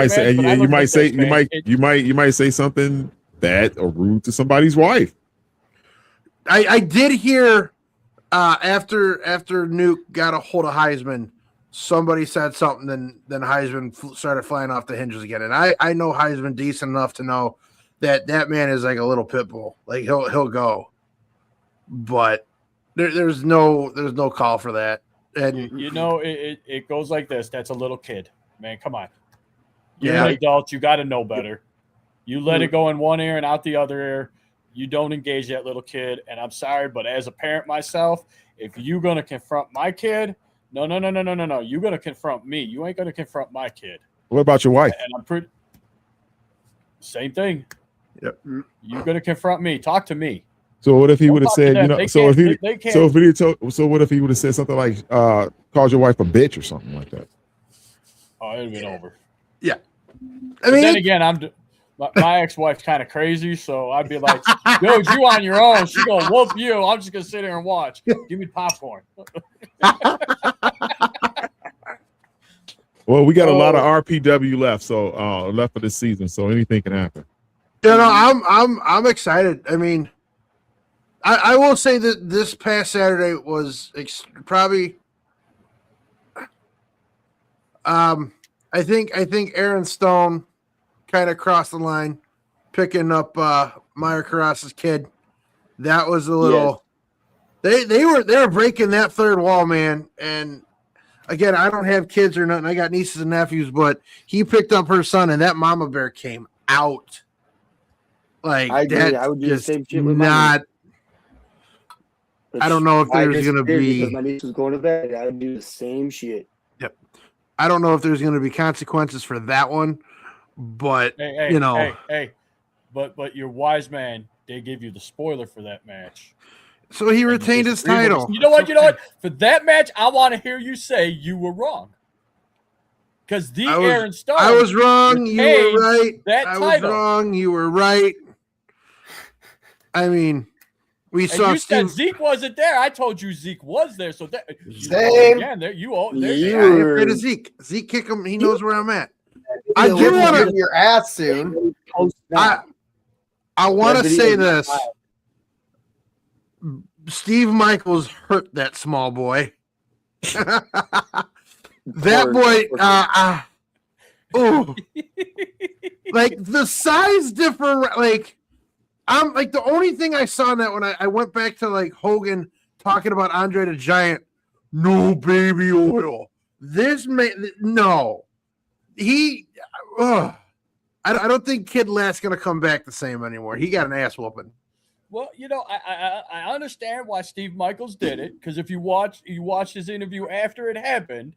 might say something bad or rude to somebody's wife. I did hear after Nuke got a hold of Heisman, somebody said something, then Heisman started flying off the hinges again. And I know Heisman decent enough to know that man is like a little pit bull. Like he'll go, but there's no call for that. And You know, it goes like this. That's a little kid, man. Come on, you're Yeah. an adult. You got to know better. You let it go in one ear and out the other ear. You don't engage that little kid. And I'm sorry, but as a parent myself, if you're gonna confront my kid, no. You're gonna confront me. You ain't gonna confront my kid. What about your wife? And I'm pretty. Same thing. Yep. You're gonna confront me. Talk to me. So what if he would have talk to said, them. you know, They so if can't- he, they can't- so if he told, so what if he would have said something like, called your wife a bitch or something like that? Oh, it'd have been over. I But mean, then again, my ex-wife's kind of crazy, so I'd be like, "Dude, you on your own. She gonna whoop you. I'm just gonna sit here and watch. Give me popcorn." Well, we got a lot of RPW left, so left for this season, so anything can happen. you know, I'm excited. I mean, I will say that this past Saturday was probably. I think Aaron Stone kind of crossed the line, picking up Meyer Carras's kid. That was a little. Yes. They were breaking that third wall, man. And again, I don't have kids or nothing. I got nieces and nephews, but he picked up her son, and that mama bear came out. Like I agree. that, I would do the same shit with not. I don't know if there's going to because be. my niece was going to bed. I would do the same shit. Yep. I don't know if there's going to be consequences for that one, but Hey, you know. hey. But your wise man, they gave you the spoiler for that match. So he retained his title. You know what? For that match, I want to hear you say you were wrong. Because Aaron Stone. I was wrong. You were right. I was wrong. You were right. I mean, we saw. You said Zeke wasn't there. I told you Zeke was there. So that Same. again, there you all. I'm afraid of Zeke. Zeke kick him. He knows where I'm at. I do want to get your ass soon. I want to say this. Steve Michaels hurt that small boy. That boy, like the size difference. Like I'm like the only thing I saw in that when I went back to like Hogan talking about Andre the Giant. No baby oil. This man, no. He, I don't think Kid Lat's gonna come back the same anymore. He got an ass whooping. Well, you know, I understand why Steve Michaels did it, because if you watch his interview after it happened,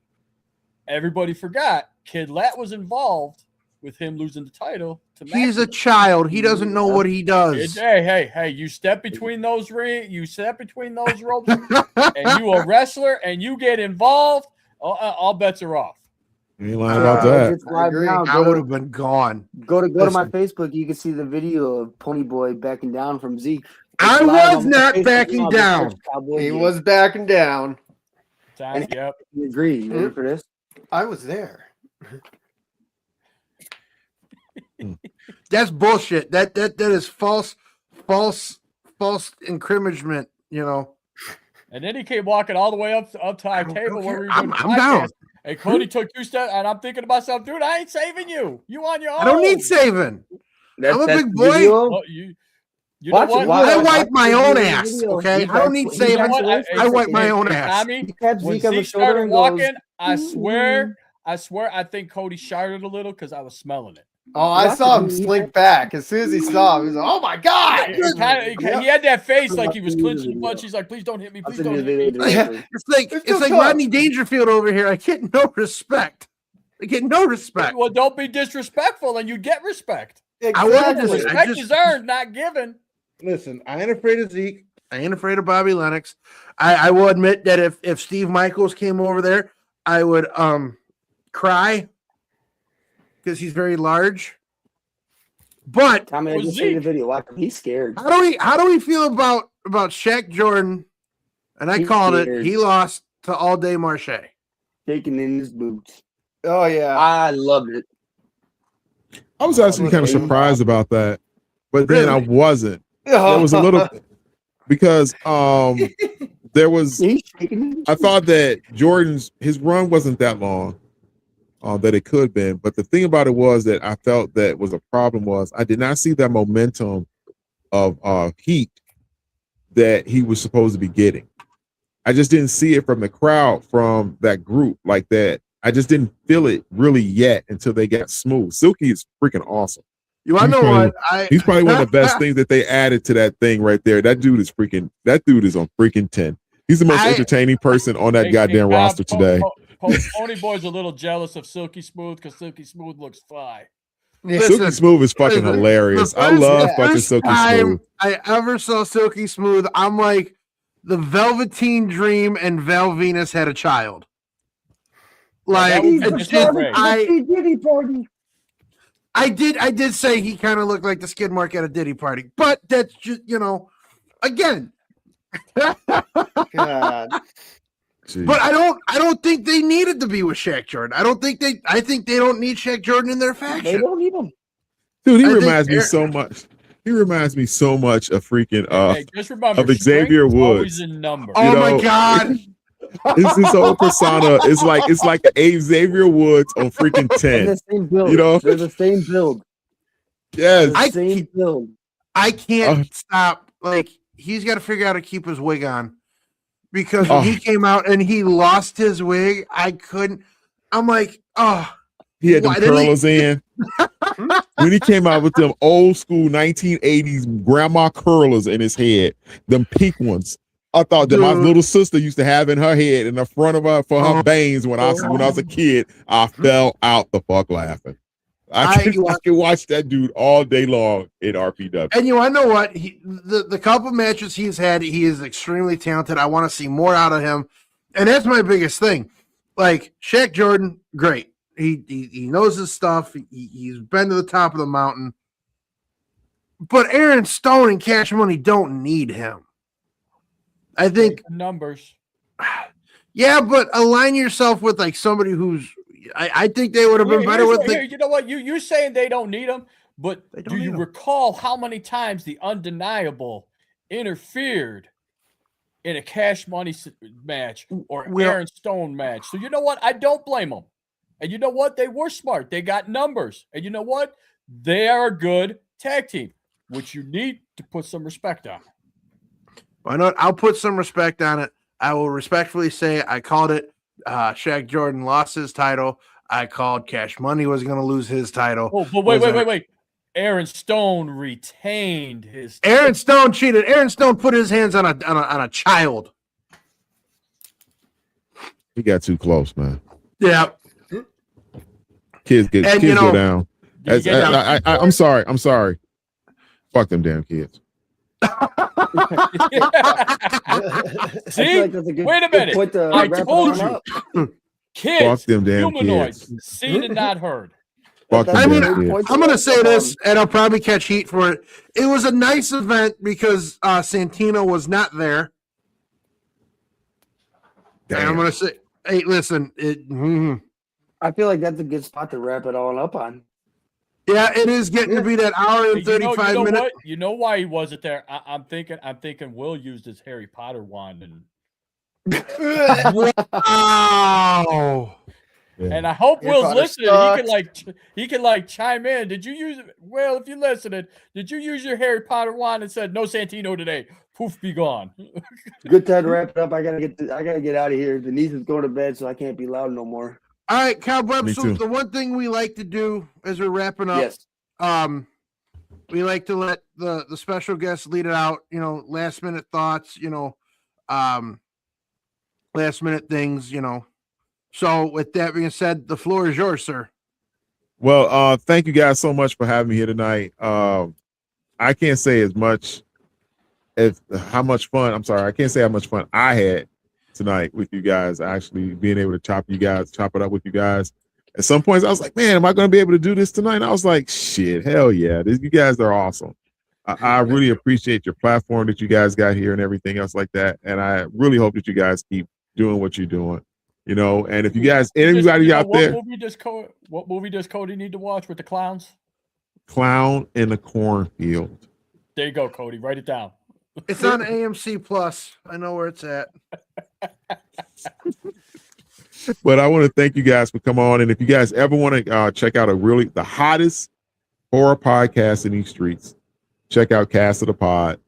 everybody forgot Kid Lat was involved with him losing the title to Maximus. He's a child. He doesn't know what he does. Hey! You step between those ropes, and you a wrestler, and you get involved. All bets are off. You ain't lying about that. I would have been gone. Go to my Facebook. You can see the video of Ponyboy backing down from Zeke. I was not backing down. He was backing down. Yep. You agree? You ready for this? I was there. That's bullshit. That is false false incrimination, you know. And then he came walking all the way up to our table where we were doing the I'm podcast. down. And Cody took 2 steps, and I'm thinking to myself, dude, I ain't saving you. You on your own. I don't need saving. I'm a big boy. Oh, you know what? I wipe my own ass. Okay, I don't need saving. I wipe my own ass. Tommy, when Zeke started walking, I swear, I think Cody sharted a little because I was smelling it. Oh, I saw him slink back as soon as he saw him. He was like, "Oh my god!" He had that face like he was clenching the punch. He's like, "Please don't hit me! Please don't hit me!" It's like Rodney Dangerfield over here. I get no respect. I get no respect. Well, don't be disrespectful, and you get respect. Exactly. Respect is earned, not given. Listen, I ain't afraid of Zeke. I ain't afraid of Bobby Lennox. I will admit that if Steve Michaels came over there, I would cry because he's very large. But Tommy, I just seen the video. Watch him. He's scared. How do we feel about Shaq Jordan? And I called it. He lost to All Day Marche. Shaking in his boots. Oh yeah, I loved it. I was actually kind of surprised about that, but then I wasn't. There was a little because there was. I thought that his run wasn't that long, that it could have been. But the thing about it was that I felt that was a problem was I did not see that momentum of heat that he was supposed to be getting. I just didn't see it from the crowd, from that group like that. I just didn't feel it really yet until they got smooth. Silky is freaking awesome. You want to know what? He's probably one of the best things that they added to that thing right there. That dude is on freaking 10. He's the most entertaining person on that goddamn roster today. Ponyboy's a little jealous of Silky Smooth because Silky Smooth looks fly. Silky Smooth is fucking hilarious. I love fucking Silky Smooth. I ever saw Silky Smooth, I'm like, the Velveteen Dream and Val Venus had a child. Like, I did say he kind of looked like the skid mark at a Diddy party, but that's just, again. God. But I don't think they needed to be with Shaq Jordan. I think they don't need Shaq Jordan in their faction. They don't need him. Dude, he reminds me so much. He reminds me so much of freaking just remember, of Xavier Woods. In number. Oh my God. It's his whole persona. It's like a Xavier Woods on freaking 10. They're the same build. They're the same build. Yes. Same build. I can't stop. Like, he's got to figure out how to keep his wig on. Because when he came out and he lost his wig, I couldn't. I'm like, oh. He had them curlers in. When he came out with them old school 1980s grandma curlers in his head, them pink ones. I thought that my little sister used to have in her head in the front of her for her bangs when I was a kid. I fell out the fuck laughing. I can watch that dude all day long in RPW. And I know what? The couple matches he's had, he is extremely talented. I want to see more out of him. And that's my biggest thing. Like, Shaq Jordan, great. He knows his stuff. He's been to the top of the mountain. But Aaron Stone and Cash Money don't need him. I think numbers. Yeah, but align yourself with like somebody who's. I think they would have been better with. You know what? You're saying they don't need him, but do you recall how many times the Undeniable interfered in a Cash Money match or Aaron Stone match? So you know what? I don't blame them. And you know what? They were smart. They got numbers. And you know what? They are a good tag team, which you need to put some respect on. Why not? I'll put some respect on it. I will respectfully say I called it. Shaq Jordan lost his title. I called Cash Money was going to lose his title. Oh, but wait. Aaron Stone retained his title. Aaron Stone cheated. Aaron Stone put his hands on a child. He got too close, man. Yeah. Kids go down. I'm sorry. Fuck them damn kids. See? Wait a minute. I told you. Kids, fuck them damn humanoids, kids. seen and not heard. Fuck them damn kids. I'm going to say this, and I'll probably catch heat for it. It was a nice event because Santino was not there. And I'm going to say, hey, listen. I feel like that's a good spot to wrap it all up on. Yeah, it is getting to be that hour and 35 minutes. What? You know why he wasn't there? I'm thinking Will used his Harry Potter wand and Wow. And I hope Harry Will's Potter listening. sucks. He can like chime in. Did you use Will? If you're listening, did you use your Harry Potter wand and said no Santino today? Poof, be gone. Good time to wrap it up. I gotta get out of here. Denise is going to bed, so I can't be loud no more. All right, Cowboy. Me So too. the one thing we like to do as we're wrapping up, Yes. we like to let the special guests lead it out. You know, last minute thoughts. You know, last minute things. You know. So with that being said, the floor is yours, sir. Well, thank you guys so much for having me here tonight. I can't say as much as how much fun. I'm sorry, I can't say how much fun I had tonight with you guys. Actually, being able to chop it up with you guys. At some points, I was like, man, am I going to be able to do this tonight? And I was like, shit, hell yeah, you guys are awesome. I really appreciate your platform that you guys got here and everything else like that. And I really hope that you guys keep doing what you're doing. You know, and if you guys, anybody out there, what movie does Cody need to watch with the clowns? Clown in the Cornfield. There you go, Cody. Write it down. It's on AMC Plus. I know where it's at. But I want to thank you guys for coming on. And if you guys ever want to check out the hottest horror podcast in these streets, check out Cast of the Pod,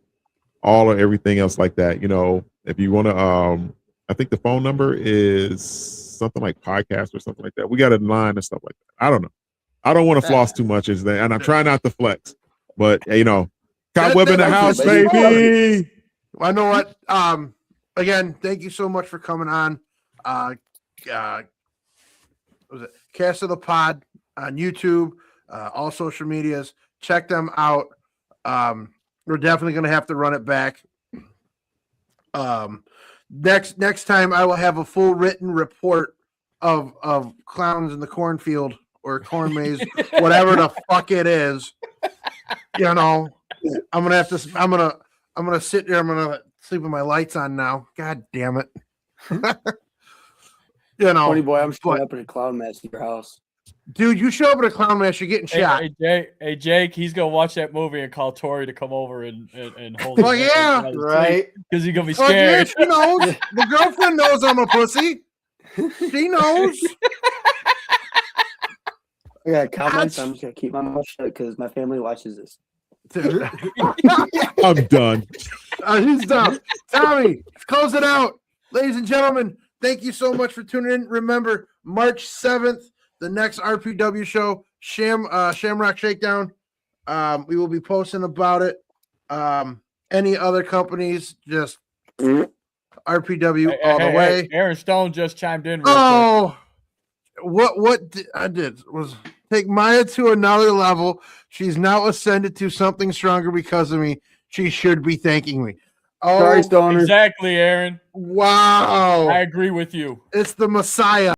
all of everything else like that. You know, if you want to, I think the phone number is something like podcast or something like that. We got a line and stuff like that. I don't know. I don't want to floss too much, and I'm trying not to flex. But you know, Cobweb in the house, baby. I know what. Again, thank you so much for coming on. What was it? Cast of the Pod on YouTube, all social medias. Check them out. We're definitely going to have to run it back. Next time I will have a full written report of clowns in the cornfield or corn maze, whatever the fuck it is. You know, I'm gonna sit there. I'm gonna sleep with my lights on now. God damn it. You know, Ponyboy, I'm showing up in a clown mask at your house. Dude, you show up at a clown mask, you're getting shot. Hey, Jake, he's gonna watch that movie and call Tori to come over and hold. Oh yeah, right. Because he's gonna be Oh yeah, scared. she knows. The girlfriend knows I'm a pussy. She knows. I got comments. I'm just gonna keep my mouth shut because my family watches this. I'm done. He's done. Tommy, close it out. Ladies and gentlemen, thank you so much for tuning in. Remember, March 7th, the next RPW show, Shamrock Shakedown. We will be posting about it. Any other companies, just RPW all the way. Aaron Stone just chimed in. Real quick. What I did was take Maya to another level. She's now ascended to something stronger because of me. She should be thanking me. Oh, Sorry, Stoner. Exactly, Aaron. Wow. I agree with you. It's the Messiah.